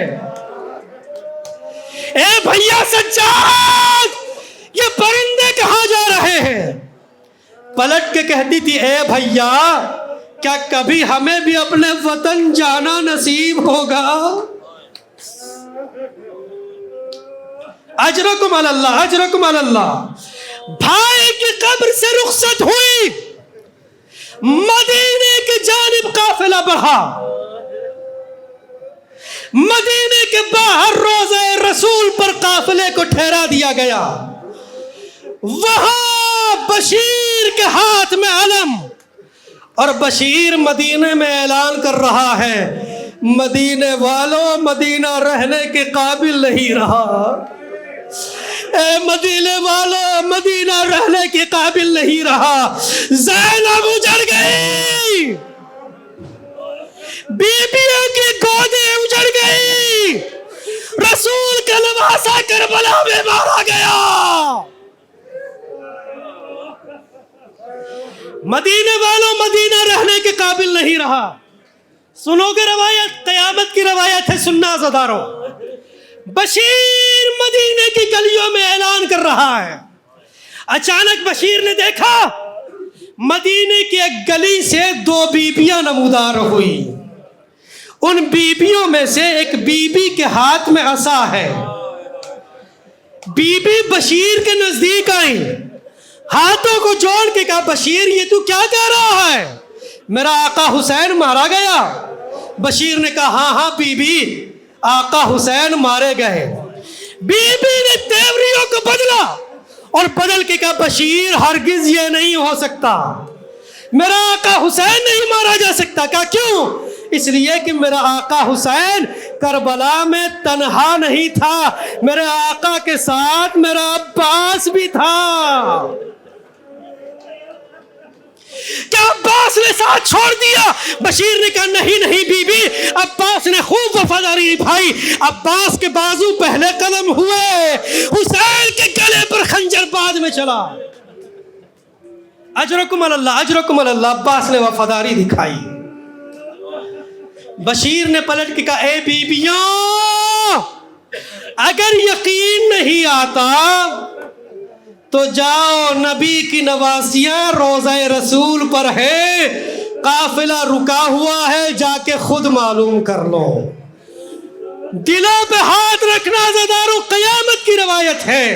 اے بھیا سجاد، یہ پرندے کہاں جا رہے ہیں؟ پلٹ کے کہتی تھی، اے بھیا، کیا کبھی ہمیں بھی اپنے وطن جانا نصیب ہوگا؟ اجرکم اللہ، اجرکم اللہ. بھائی کی قبر سے رخصت ہوئی، مدینے کی جانب قافلہ بڑھا. مدینے کے باہر روضہ رسول پر قافلے کو ٹھہرا دیا گیا. وہاں بشیر کے ہاتھ میں علم، اور بشیر مدینے میں اعلان کر رہا ہے، مدینے والوں، مدینہ رہنے کے قابل نہیں رہا. اے مدینے والوں، مدینہ رہنے کے قابل نہیں رہا، زینب اجڑ گئی، بیبیوں کی گودیں اجڑ گئی، رسول کا نواسا کربلا میں مارا گیا۔ مدینے والوں، مدینہ رہنے کے قابل نہیں رہا۔ سنو گے روایت، قیامت کی روایت ہے، سننا عزاداروں۔ بشیر مدینے کی گلیوں میں اعلان کر رہا ہے، اچانک بشیر نے دیکھا مدینے کی ایک گلی سے دو بیبیاں نمودار ہوئی، ان بیبیوں میں سے ایک بیوی کے ہاتھ میں عصا ہے۔ بی بی بشیر کے نزدیک آئی، ہاتھوں کو جوڑ کے کہا، بشیر یہ تو کیا کہہ رہا ہے؟ میرا آقا حسین مارا گیا۔ بشیر نے کہا، ہاں ہاں بی بی، آقا حسین مارے گئے۔ بی بی نے تیوریوں کو بدلا اور بدل کے کہا، بشیر ہرگز یہ نہیں ہو سکتا، میرا آقا حسین نہیں مارا جا سکتا۔ کہا کیوں؟ اس لیے کہ میرا آقا حسین کربلا میں تنہا نہیں تھا، میرے آقا کے ساتھ میرا عباس بھی تھا۔ کیا عباس نے ساتھ چھوڑ دیا؟ بشیر نے کہا، نہیں نہیں بی بی، عباس نے خوب وفاداری نبھائی، عباس کے بازو پہلے قلم ہوئے، حسین کے گلے پر خنجر بعد میں چلا۔ اجرکم اللہ، اجرکم اللہ، عباس نے وفاداری دکھائی۔ بشیر نے پلٹ کے کہا، اے بیبیوں، اگر یقین نہیں آتا تو جاؤ، نبی کی نواسیاں روضہ رسول پر ہے، قافلہ رکا ہوا ہے، جا کے خود معلوم کر لو۔ دلوں پہ ہاتھ رکھنا عزاداروں، قیامت کی روایت ہے،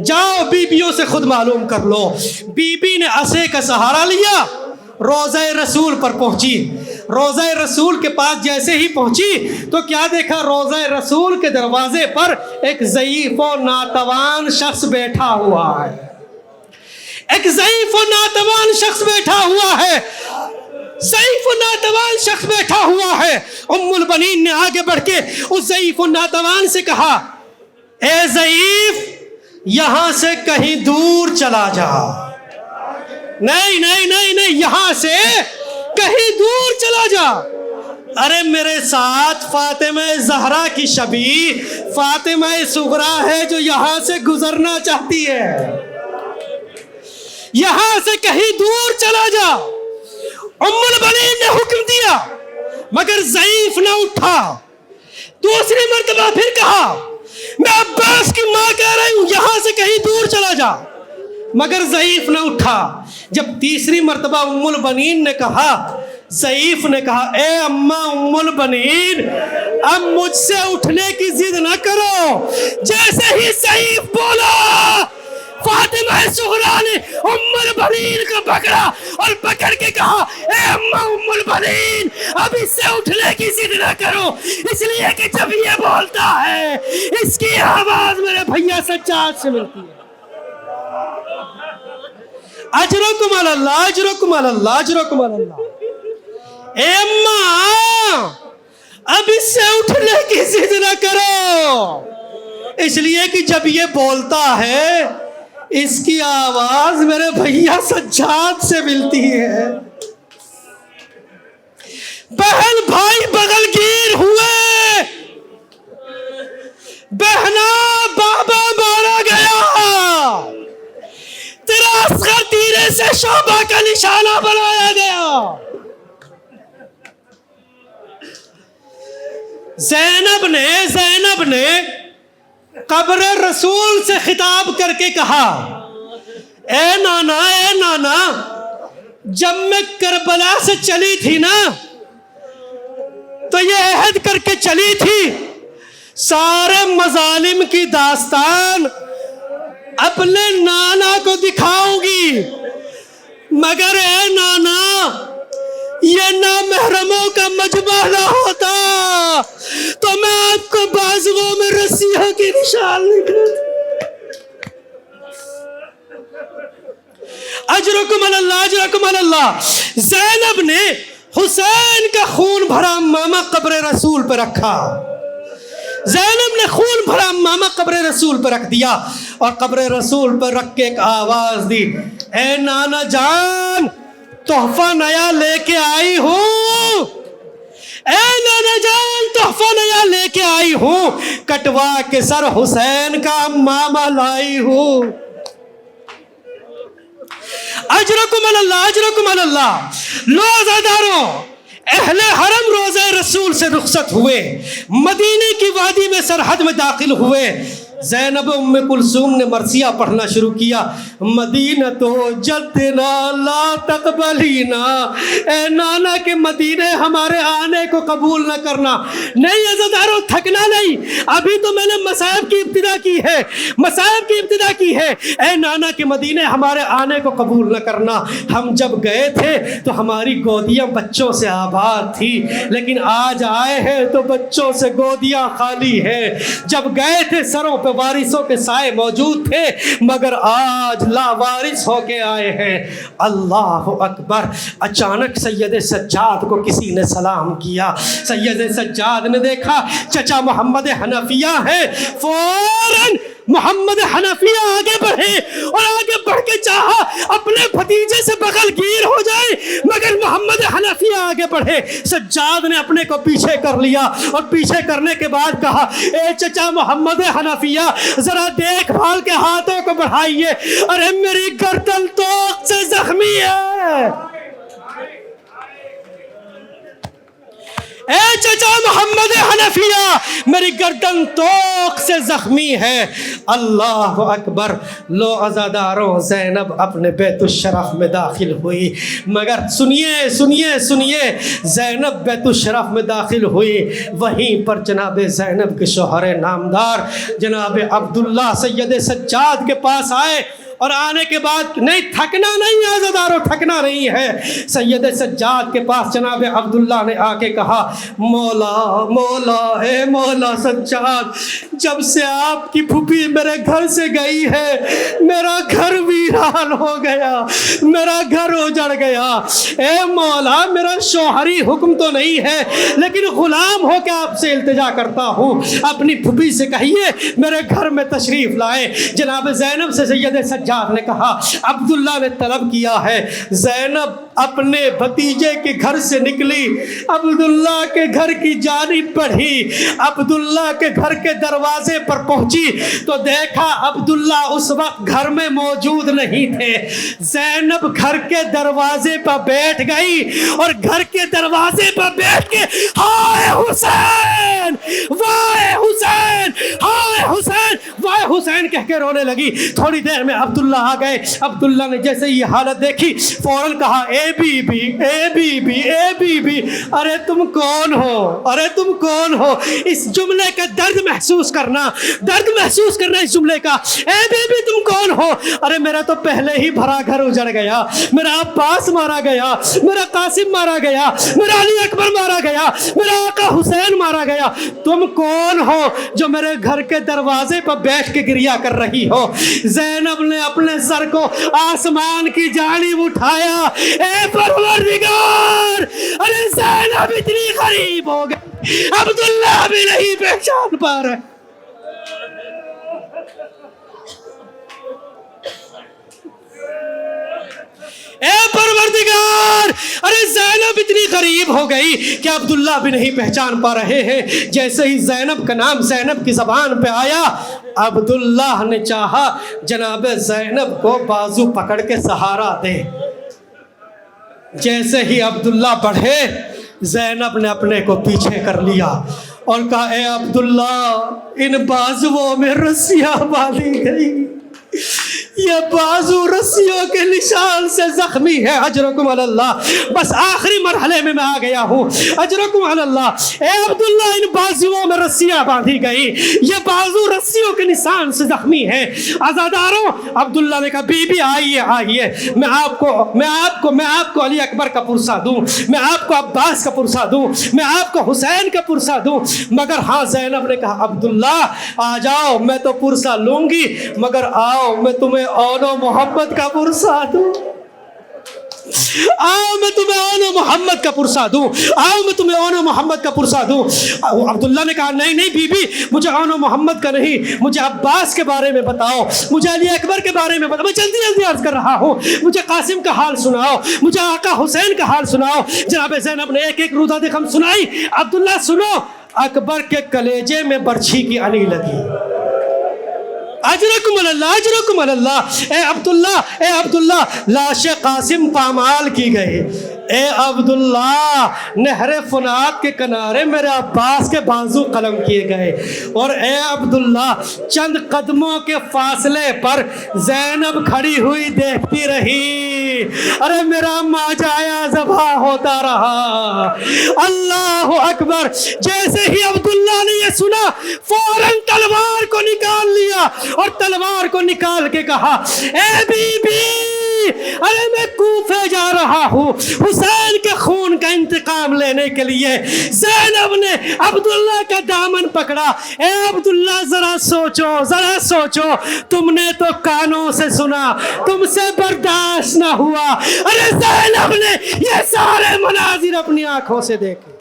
جاؤ بیبیوں سے خود معلوم کر لو۔ بی بی نے عصے کا سہارا لیا، روضہ رسول پر پہنچی۔ روضہ رسول کے پاس جیسے ہی پہنچی تو کیا دیکھا؟ روضہ رسول کے دروازے پر ایک ضعیف و ناتوان شخص بیٹھا ہوا ہے، ایک ضعیف و ناتوان شخص بیٹھا ہوا ہے، ضعیف و ناتوان شخص بیٹھا ہوا ہے۔ ام البنین نے آگے بڑھ کے اس ضعیف و ناتوان سے کہا، اے ضعیف، یہاں سے کہیں دور چلا جا۔ نہیں نہیں نہیں نہیں، یہاں سے کہیں دور چلا جا۔ ارے میرے ساتھ فاطمہ زہرا کی شبیہ فاطمہ صغرا ہے جو یہاں سے گزرنا چاہتی ہے، یہاں سے کہیں دور چلا جا۔ ام البنین نے حکم دیا مگر ضعیف نہ اٹھا۔ دوسری مرتبہ پھر کہا، میں عباس کی ماں کہہ رہی ہوں، یہاں سے کہیں دور چلا جا، مگر ضعیف نہ اٹھا۔ جب تیسری مرتبہ ام البنین نے کہا، ضعیف نے کہا، اے اماں ام البنین، اب مجھ سے اٹھنے کی ضد نہ کرو۔ جیسے ہی ضعیف بولا، فاطمہ صغرا نے ام البنین کو پکڑا اور پکڑ کے کہا، اے اماں ام البنین، اب اس سے اٹھنے کی ضد نہ کرو، اس لیے کہ جب یہ بولتا ہے اس کی آواز میرے بھیا سجاد سے ملتی ہے۔ اجرکم اللہ، اجرکم اللہ، اجرکم اللہ۔ اے اماں، اب اس سے اٹھنے کی ضد نہ کرو، اس لیے کہ جب یہ بولتا ہے اس کی آواز میرے بھیا سجاد سے ملتی ہے۔ بہن بھائی بغل گیر ہوئے، بہنا بابا مارا گیا، تیرا اصغر تیرے سے شعبہ کا نشانہ بنایا گیا۔ زینب نے قبر رسول سے خطاب کر کے کہا، اے نانا، جب میں کربلا سے چلی تھی نا تو یہ عہد کر کے چلی تھی سارے مظالم کی داستان اپنے نانا کو دکھاؤں گی، مگر اے نانا، یہ نامحرموں کا مجمع نہ ہوتا تو میں آپ کو بازوؤں میں رسیوں کی نشان نکلتی۔ اجرکم اللہ، اجرکم اللہ۔ زینب نے حسین کا خون بھرا امامہ قبر رسول پہ رکھا، زینب نے خون بھرا امامہ قبر رسول پہ رکھ دیا۔ اور قبر رسول پر رکھ کے ایک آواز دی، اے نانا جان تحفہ نیا لے کے آئی ہوں، اے نانا جان تحفہ نیا لے کے آئی ہوں، کٹوا کے سر حسین کا ماما لائی ہوں۔ اجرکم اللہ اجرکم اللہ۔ لو عزاداروں، اہل حرم روزہ رسول سے رخصت ہوئے، مدینے کی وادی میں سرحد میں داخل ہوئے۔ زینب ام کلثوم نے مرثیہ پڑھنا شروع کیا، مدینہ تو جدنا لا تقبلینا، اے نانا کے مدینے ہمارے آنے کو قبول نہ کرنا۔ نہیں عزاداروں، تھکنا نہیں، ابھی تو میں نے مصائب کی ابتدا کی ہے، مصائب کی ابتدا کی ہے۔ اے نانا کے مدینے ہمارے آنے کو قبول نہ کرنا۔ ہم جب گئے تھے تو ہماری گودیاں بچوں سے آباد تھی، لیکن آج آئے ہیں تو بچوں سے گودیاں خالی ہیں۔ جب گئے تھے سروں پہ وارثوں کے سائے موجود تھے، مگر آج لاوارث ہو کے آئے ہیں۔ اللہ اکبر۔ اچانک سید سجاد کو کسی نے سلام کیا۔ سید سجاد نے دیکھا چچا محمد حنفیہ ہے، فوراً محمد حنفیہ آگے بڑھے اور آگے بڑھ کے چاہا اپنے بھتیجے سے بغل گیر ہو جائے، مگر محمد حنفیہ آگے بڑھے۔ سجاد نے اپنے کو پیچھے کر لیا اور پیچھے کرنے کے بعد کہا، اے چچا محمد حنفیہ ذرا دیکھ بھال کے ہاتھوں کو بڑھائیے، ارے میری گردن توق سے زخمی ہے، اے چچا محمد حنفیہ میری گردن توق سے زخمی ہے۔ اللہ اکبر۔ لو عزاداروں، زینب اپنے بیت الشرف میں داخل ہوئی، مگر سنیے سنیے سنیے، زینب بیت الشرف میں داخل ہوئی، وہیں پر جناب زینب کے شوہر نامدار جناب عبداللہ سید سجاد کے پاس آئے، اور آنے کے بعد نہیں، تھکنا نہیں ہے عزاداروں، تھکنا نہیں ہے۔ سید سجاد کے پاس جناب عبداللہ نے آ کے کہا، مولا مولا اے مولا سجاد، جب سے آپ کی پھوپھی میرے گھر سے گئی ہے میرا گھر ویران ہو گیا، میرا گھر اجڑ گیا۔ اے مولا، میرا شوہری حکم تو نہیں ہے، لیکن غلام ہو کے آپ سے التجا کرتا ہوں، اپنی پھوپھی سے کہیے میرے گھر میں تشریف لائے۔ جناب زینب سے سید سجاد نے کہا، عبداللہ نے طلب کیا ہے۔ زینب اپنے بھتیجے کے گھر سے نکلی، عبداللہ کے گھر کی جانب بڑھی، عبداللہ کے گھر کے دروازے پر پہنچی تو دیکھا عبداللہ اس وقت گھر میں موجود نہیں تھے۔ زینب گھر کے دروازے پر بیٹھ گئی اور گھر کے دروازے پر بیٹھ کے ہائے حسین وائے حسین ہائے حسین وائے حسین کہہ کے رونے لگی۔ تھوڑی دیر میں عبداللہ آ گئے۔ عبداللہ نے جیسے یہ حالت دیکھی فوراً کہا، اے بی بی اے بی بی اے بی بی، ارے تم کون ہو، ارے تم کون ہو؟ اس جملے کا درد محسوس کرنا، درد محسوس کرنا اس جملے کا۔ اے بی بی تم کون ہو؟ ارے میرا تو پہلے ہی بھرا گھر اجڑ گیا، میرا عباس مارا گیا، میرا قاسم مارا گیا، میرا علی اکبر مارا گیا، میرا آقا حسین مارا گیا، تم کون ہو جو میرے گھر کے دروازے پر بیٹھ کے گریہ کر رہی ہو؟ زینب نے اپنے سر کو آسمان کی جانب اٹھایا، اے پروردگار، ارے زینب اتنی قریب ہو گئی، عبداللہ بھی نہیں پہچان پا رہے۔ اے پروردگار، ارے زینب اتنی قریب ہو گئی کہ عبداللہ بھی نہیں پہچان پا رہے ہیں۔ جیسے ہی زینب کا نام زینب کی زبان پہ آیا، عبداللہ نے چاہا جناب زینب کو بازو پکڑ کے سہارا دے۔ جیسے ہی عبداللہ بڑھے، زینب نے اپنے کو پیچھے کر لیا اور کہا، اے عبداللہ، ان بازوؤں میں رسیاں باندھی گئی، یہ بازو رسیوں کے نشان سے زخمی ہے، اجرکم علی اللہ۔ بس آخری مرحلے میں آ گیا ہوں، اجرکم علی اللہ۔ اے عبداللہ، ان بازوؤں میں رسیاں باندھی گئی، یہ بازو رسیوں کے نشان سے زخمی ہے۔ عزاداروں، عبداللہ نے کہا، بی بی آئیے آئیے، میں آپ کو علی اکبر کا پرسہ دوں، میں آپ کو عباس کا پرسہ دوں، میں آپ کو حسین کا پرسہ دوں۔ مگر ہاں، زینب نے کہا، عبداللہ آ جاؤ، میں تو پرسہ لوں گی، مگر آؤ میں تمہیں اون و محبت کا پرسہ دوں۔ آؤ میں تمہیں اون و محمد کا پرسہ دوں، آؤ میں تمہیں اون و محمد کا پرسہ دوں۔ عبداللہ نے کہا نہیں نہیں بی بی، مجھے اون و محمد کا نہیں، مجھے عباس کے بارے میں بتاؤ، مجھے علی اکبر کے بارے میں بتاؤ، میں جلدی جلدی عرض کر رہا ہوں، مجھے قاسم کا حال سناؤ، مجھے آقا حسین کا حال سناؤ۔ جناب زینب نے ایک ایک روداد خم سنائی۔ عبداللہ سنو، اکبر کے کلیجے میں برچھی کی علی لگی، اجرکم اللہ اجرکم اللہ۔ اے عبداللہ لاش قاسم پامال کی گئی، اے عبداللہ نہر فرات کے کنارے میرے عباس کے بازو قلم کیے گئے، اور اے عبداللہ چند قدموں کے فاصلے پر زینب کھڑی ہوئی دیکھتی رہی، ارے میرا ماجایا ذبح ہوتا رہا۔ اللہ اکبر۔ جیسے ہی عبداللہ نے یہ سنا فوراً تلوار کو نکال لیا اور تلوار کو نکال کے کہا اے بی بی، ارے میں کوفے جا رہا ہوں حسین کے خون کا انتقام لینے کے لیے۔ زینب نے عبداللہ کا دامن پکڑا، اے عبداللہ ذرا سوچو، تم نے تو کانوں سے سنا، تم سے برداشت نہ ہوا۔ ارے زینب نے یہ سارے مناظر اپنی آنکھوں سے دیکھے۔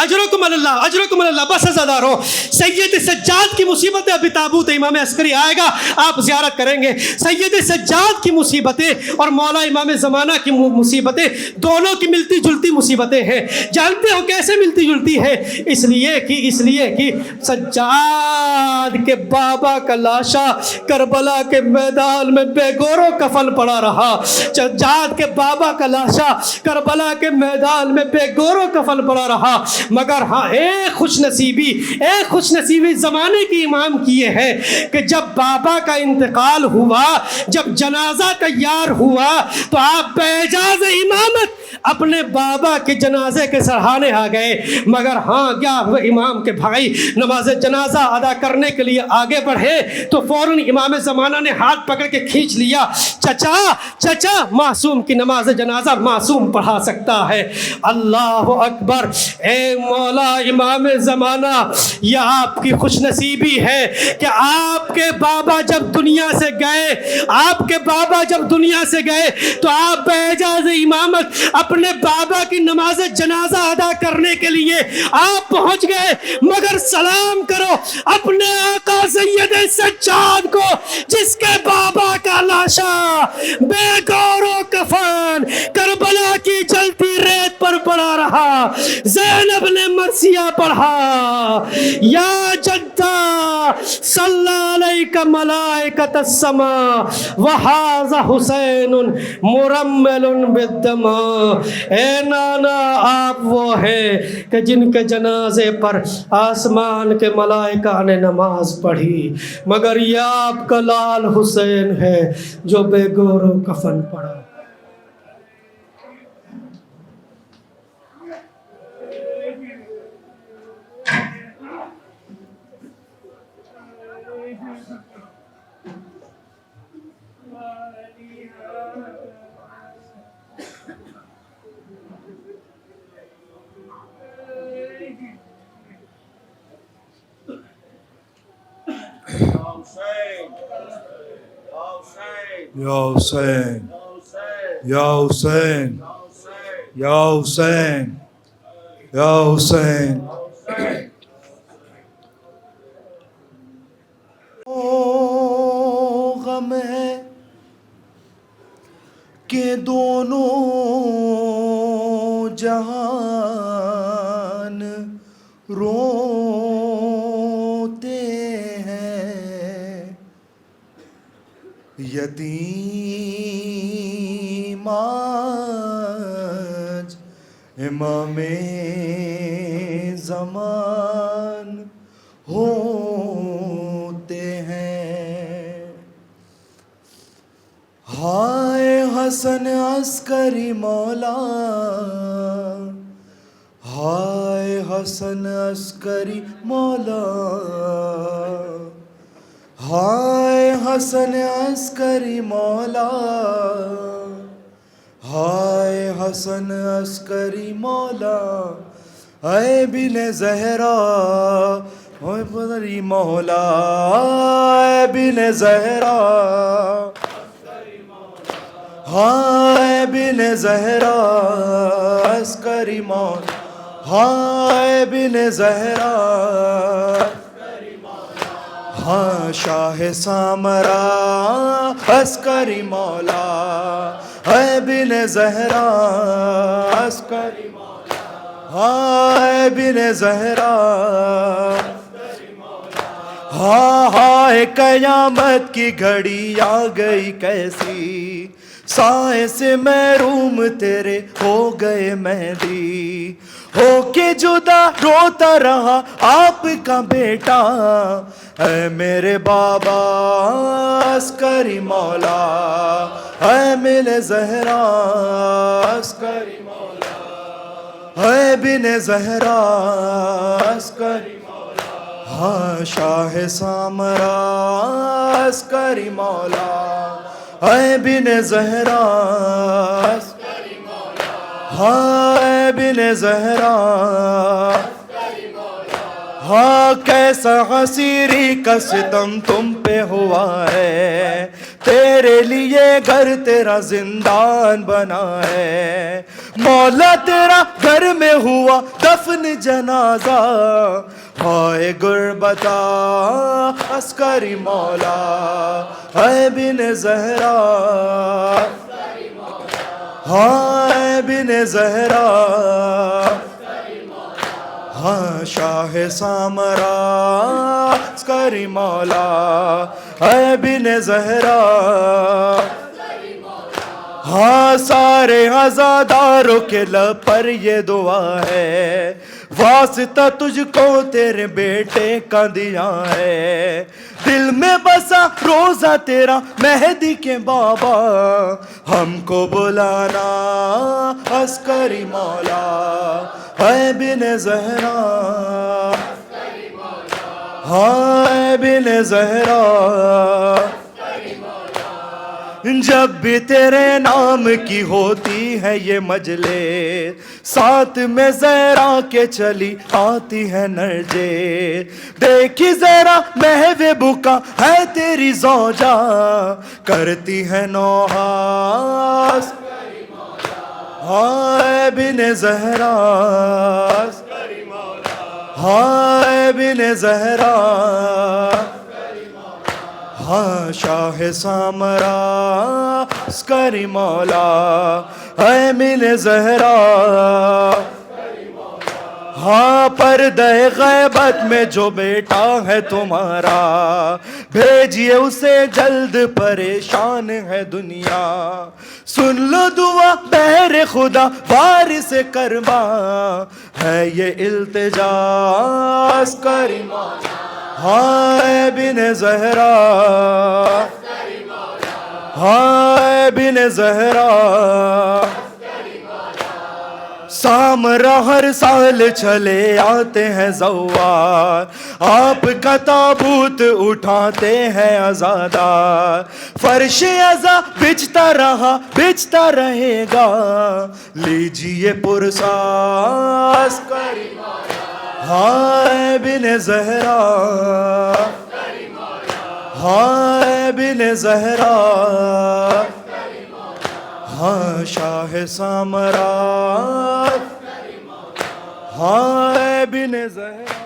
اجرکم اللہ اجرکم اللہ۔ بس ازادار ہو، سید سجاد کی مصیبتیں، ابھی تابوت امام عسکری آئے گا، آپ زیارت کریں گے۔ سید سجاد کی مصیبتیں اور مولا امام زمانہ کی مصیبتیں دونوں کی ملتی جلتی مصیبتیں ہیں۔ جانتے ہو کیسے ملتی جلتی ہے؟ اس لیے کہ سجاد کے بابا کا لاشا کربلا کے میدان میں بے گور و کفن پڑا رہا۔ سجاد کے بابا کا لاشا کربلا کے میدان میں بے گور و کفن پڑا رہا، مگر ہاں ایک خوش نصیبی زمانے کی امام کی یہ ہے کہ جب بابا کا انتقال ہوا، جب جنازہ تیار ہوا تو آپ باعجاز امامت اپنے بابا کے جنازے کے سرہانے آ گئے، مگر ہاں کیا وہ امام کے بھائی نماز جنازہ ادا کرنے کے لیے آگے بڑھے تو فوراً امام زمانہ نے ہاتھ پکڑ کے کھینچ لیا، چچا معصوم کی نماز جنازہ معصوم پڑھا سکتا ہے۔ اللہ اکبر۔ اے مولا امام زمانہ، یہ آپ کی خوش نصیبی ہے کہ آپ کے بابا جب دنیا سے گئے تو آپ باعجاز امامت اپنے بابا کی نماز جنازہ ادا کرنے کے لیے آپ پہنچ گئے، مگر سلام کرو اپنے آقا سید سجاد کو جس کے بابا کا لاشا بے گور و کفن کربلا کی جلتی ریت پر پڑا رہا۔ زینب نے مرثیہ پڑھا، یا جدہ صلی علیک ملائکۃ السماء وہذا حسین مرمل بالدماء۔ اے نانا آپ وہ ہیں کہ جن کے جنازے پر آسمان کے ملائکہ نے نماز پڑھی، مگر یہ آپ کا لال حسین ہے جو بے گور و کفن پڑا۔ یا حسین یا حسین یا حسین یا حسین۔ غم ہے کہ دونوں جہان روتے ہیں، یتیم آج امام زمان ہوتے ہیں۔ ہائے حسن عسکری مولا، ہائے حسن عسکری مولا، ہائے حسن عسکری مولا، ہائے حسن عسکری مولا۔ اے بن زہرا ہوئے بدری مولا ابن زہرا ہائے ابن زہرا عسکری مولا ہائے ابن زہرا ہاں شاہ سامرا عسکری مولا ہے ابن زہرا عسکری مولا ہاں ابن زہرا ہاں ہائے قیامت کی گھڑی آ گئی کیسی سائے سے محروم تیرے ہو گئے مہدی ہو کے جدا روتا رہا آپ کا بیٹا اے میرے بابا عسکری مولا اے میرے زہرا عسکری مولا اے بن زہرا عسکری ہاں شاہ سامرا عسکری مولا اے بن زہرا ہاں اے بن زہرا ہاں کیسا حسیری کا ستم تم پہ ہوا ہے تیرے لیے گھر تیرا زندان بنا ہے مولا تیرا گھر میں ہوا دفن جنازہ ہائے غربتا عسکری مولا اے بن زہرا ہاں اے بن زہرا ہاں شاہ سامرا عسکری مولا اے بن زہرا ہاں سارے عزاداروں کے لب پر یہ دعا ہے واسطہ تجھ کو تیرے بیٹے کا دیا ہے دل میں بسا روزہ تیرا مہدی کے بابا ہم کو بلانا عسکری مولا اے بن زہرا ہاں اے بن زہرا جب بھی تیرے نام کی ہوتی ہے یہ مجلس ساتھ میں زہرا کے چلی آتی ہے نرجس دیکھی زہرا محو بکا ہے تیری زوجہ کرتی ہے نوحاس ہاں اے بن زہرا ہاں اے بن زہرا ہاں شاہ سامرا عسکری مولا اے بن زہرا ہاں پردہ غیبت میں جو بیٹا ہے تمہارا بھیجیے اسے جلد پریشان ہے دنیا سن لو دعا بہر خدا وارث کربا ہے یہ التجا عسکری مولا ہاں اے بن زہرا ہاں اے بن زہرا سامرا ہر سال چلے آتے ہیں زوار آپ کا تابوت اٹھاتے ہیں عزادار فرش عزا بچتا رہا بچتا رہے گا لیجیے پرساس ہاں اے بن زہرا ہاں اے بن زہرا ہاں شاہ سامرا ہاں اے بن زہرا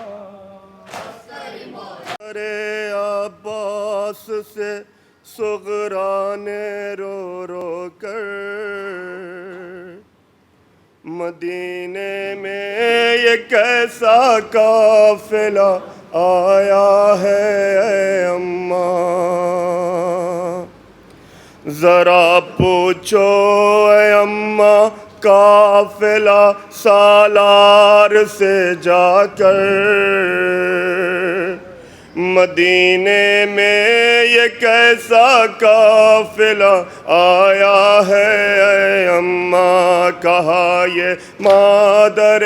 ارے عباس سے صغرا نے رو رو کر مدینے میں یہ کیسا قافلہ آیا ہے اے اماں ذرا پوچھو اے اماں قافلہ سالار سے جا کر مدینے میں یہ کیسا قافلہ آیا ہے اے اماں کہا یہ مادر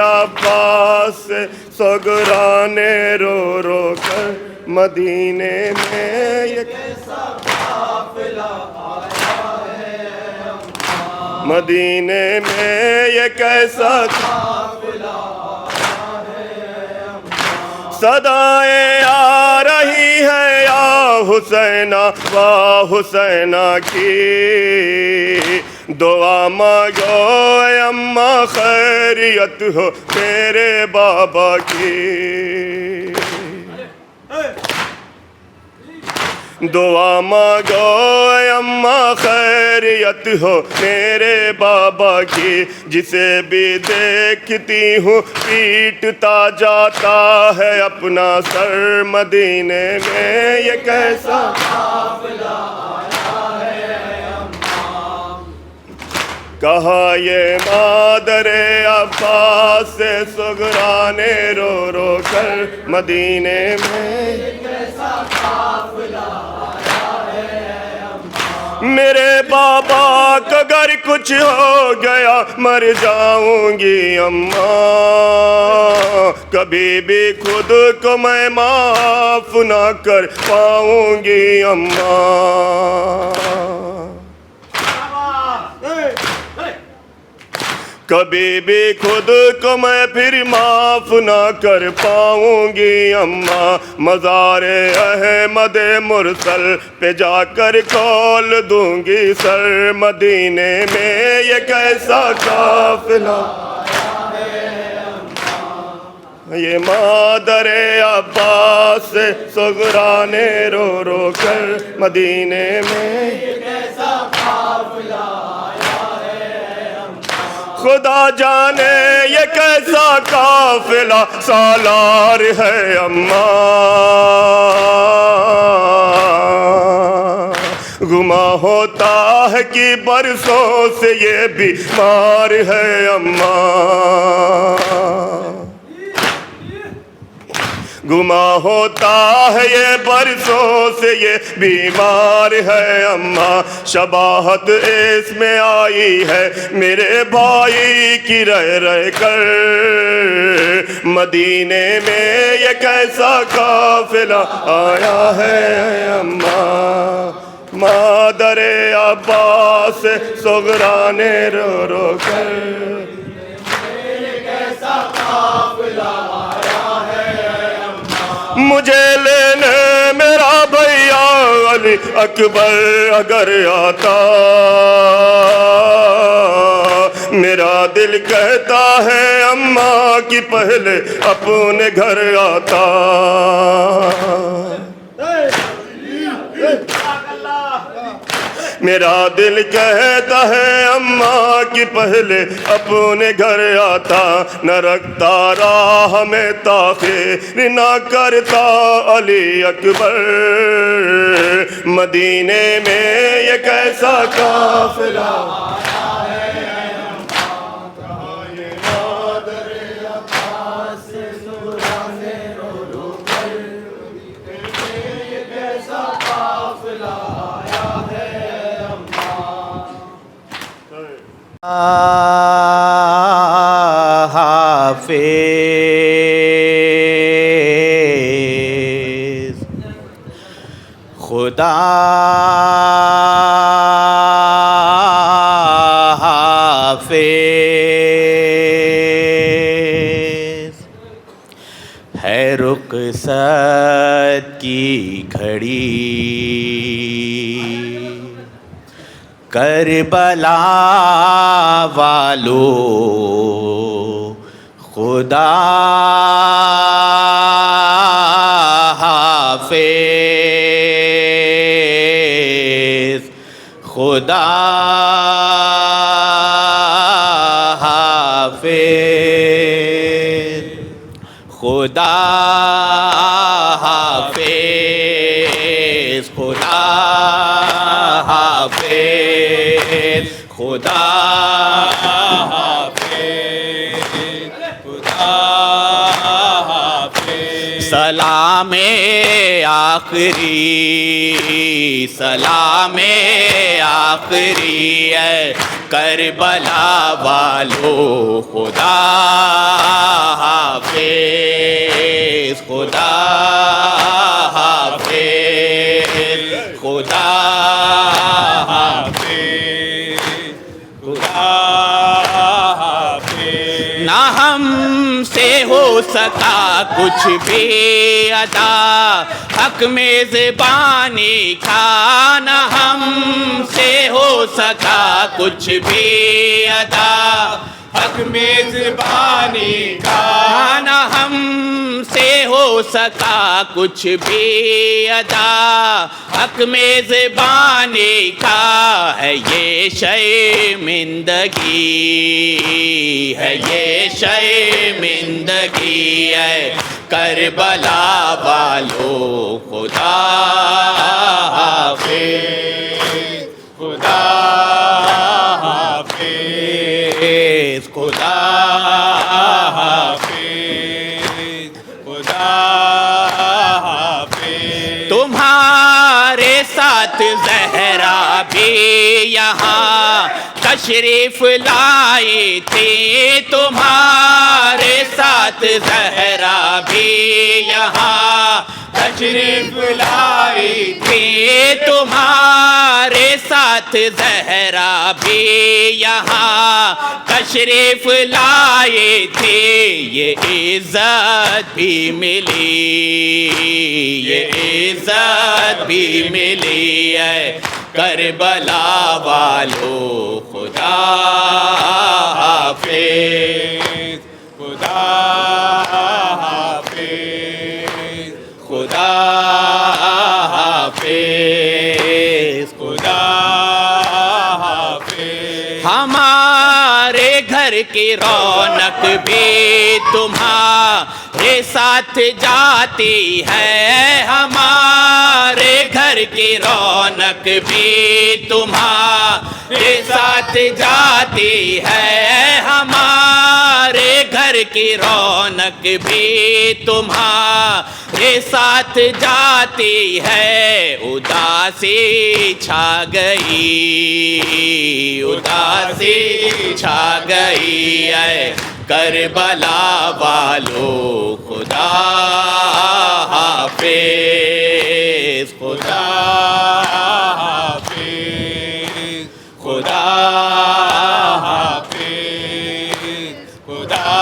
عباس سے صغرا نے رو رو کر مدینے میں یہ کیسا قافلہ آیا ہے اے اماں مدینے میں یہ کیسا قافلہ صدائیں آ رہی ہیں یا حسینہ واہ حسینہ کی، دعا مانگو اے اماں خیریت ہو میرے بابا کی، دعا مانگو اے اماں خیریت ہو میرے بابا کی، جسے بھی دیکھتی ہوں پیٹتا جاتا ہے اپنا سر، مدینے میں یہ کیسا قافلہ آیا ہے اماں، کہا یہ مادر عباس سے صغرا نے رو رو کر، مدینے میں یہ کیسا قافلہ میرے بابا کو اگر کچھ ہو گیا مر جاؤں گی اماں، کبھی بھی خود کو میں معاف نہ کر پاؤں گی اماں، کبھی بھی خود کو میں پھر معاف نہ کر پاؤں گی اماں، مزار احمد مرسل پہ جا کر کھول دوں گی سر، مدینے میں یہ کیسا قافلہ یہ مادر عباس سے صغرا نے رو رو کر، مدینے میں یہ کیسا قافلہ خدا جانے یہ کیسا قافلہ سالار ہے اماں، گما ہوتا ہے کہ برسوں سے یہ بیمار ہے اماں، گما ہوتا ہے یہ برسوں سے یہ بیمار ہے اماں، شباہت اس میں آئی ہے میرے بھائی کی رہ رہ کر، مدینے میں یہ کیسا قافلہ آیا ہے اماں، مادر عباس صغرا نے رو رو کر، یہ کیسا قافلہ مجھے لینے میرا بھیا علی اکبر اگر آتا، میرا دل کہتا ہے اماں کی پہلے اپنے گھر آتا، میرا دل کہتا ہے اماں کی پہلے اپنے گھر آتا، نہ رکھتا راہ میں تاخیر نہ کرتا علی اکبر، مدینے میں یہ کیسا قافلہ حافظ خدا حافظ ہے رخصت کی گھڑی کربلا والو خدا حافظ خدا حافظ خدا حافظ خدا حافظ خدا حافظ خدا حافظ سلام آخری سلام آخری ہے کربلا والو خدا حافظ خدا حافظ خدا حافظ خدا حافظ نہ ہم سے ہو سکا کچھ بھی ادا، حق میزبانی کا نہ ہم سے ہو سکا کچھ بھی ادا، حق میزبانی کا نہ ہم سے ہو سکا کچھ بھی ادا، حق میزبانی کا ہے یہ شرمندگی، ہے یہ شرمندگی ہے کربلا والو خدا حافظ، خدا حافظ، خدا حافظ، خدا حافظ۔ تمہارے ساتھ زہرا بھی یہاں تشریف لائی تھی، تمہارے ساتھ زہرا بھی یہاں تشریف لائی تھی، تمہارے ساتھ زہرا بھی یہاں تشریف لائی تھی، یہ عزت بھی ملی، یہ عزت بھی ملی ہے کربلا والو خدا حافظ، خدا حافظ، خدا حافظ، خدا حافظ۔ ہمارے گھر کی رونق بھی تمہارے ساتھ جاتی ہے، ہمارے گھر کی رونق بھی تمہارے ساتھ جاتی ہے، ہمارے گھر کی رونق بھی تمہارے ساتھ جاتی ہے، اداسی چھا گئی، اداسی چھا گئی ہے کربلا والو خدا حافظ، خدا حافظ، خدا حافظ، خدا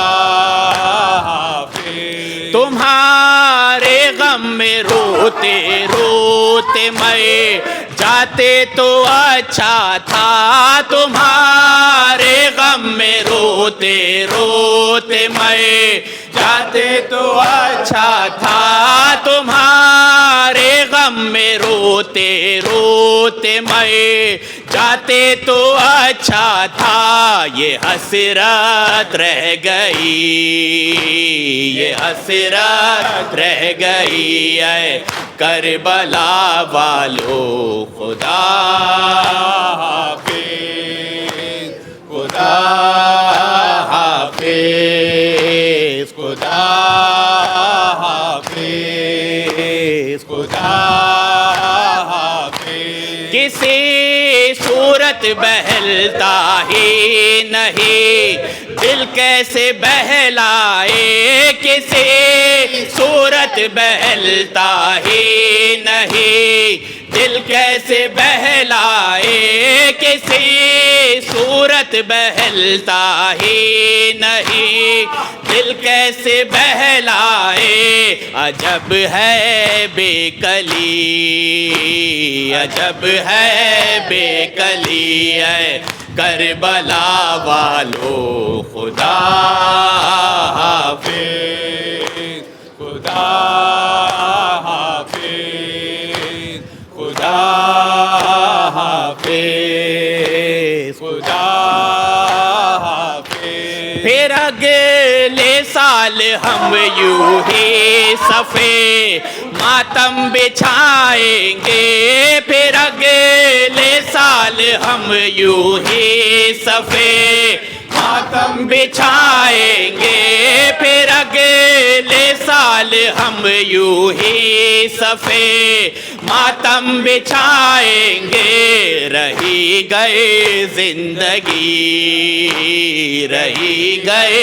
حافظ۔ تمہارے غم میں روتے روتے میں جاتے تو اچھا تھا، تمہارے غم میں روتے روتے میں جاتے تو اچھا تھا، تمہارے غم میں روتے روتے میں جاتے تو اچھا تھا، یہ حسرت رہ گئی، یہ حسرت رہ گئی ہے کربلا والو خدا حافظ، خدا حافظ، خدا حافظ، خدا حافظ۔ کسی صورت بہلتا ہی نہیں، دل کیسے بہلائے، کسی صورت بہلتا ہی نہیں، دل کیسے بہلائے، کسی صورت بہلتا ہی نہیں، دل کیسے بہلائے، عجب ہے بے کلی، عجب ہے بے کلی ہے کربلا والو خدا حافظ، خدا حافظ، خدا حافظ، خدا حافظ۔ پھر اگلے سال ہم یوں ہی صفے ماتم بچھائیں گے، پھر اگلے سال ہم یوں ہی صفے ماتم بچھائیں گے، پھر اگلے سال ہم یوں ہی صفے ماتم بچھائیں گے، رہی گئے زندگی، رہی گئے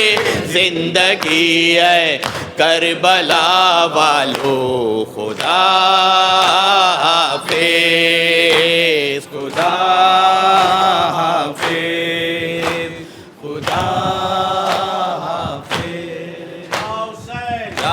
زندگی ہے کربلا والو خدا حافظ، خدا حافظ، خدا حافظ۔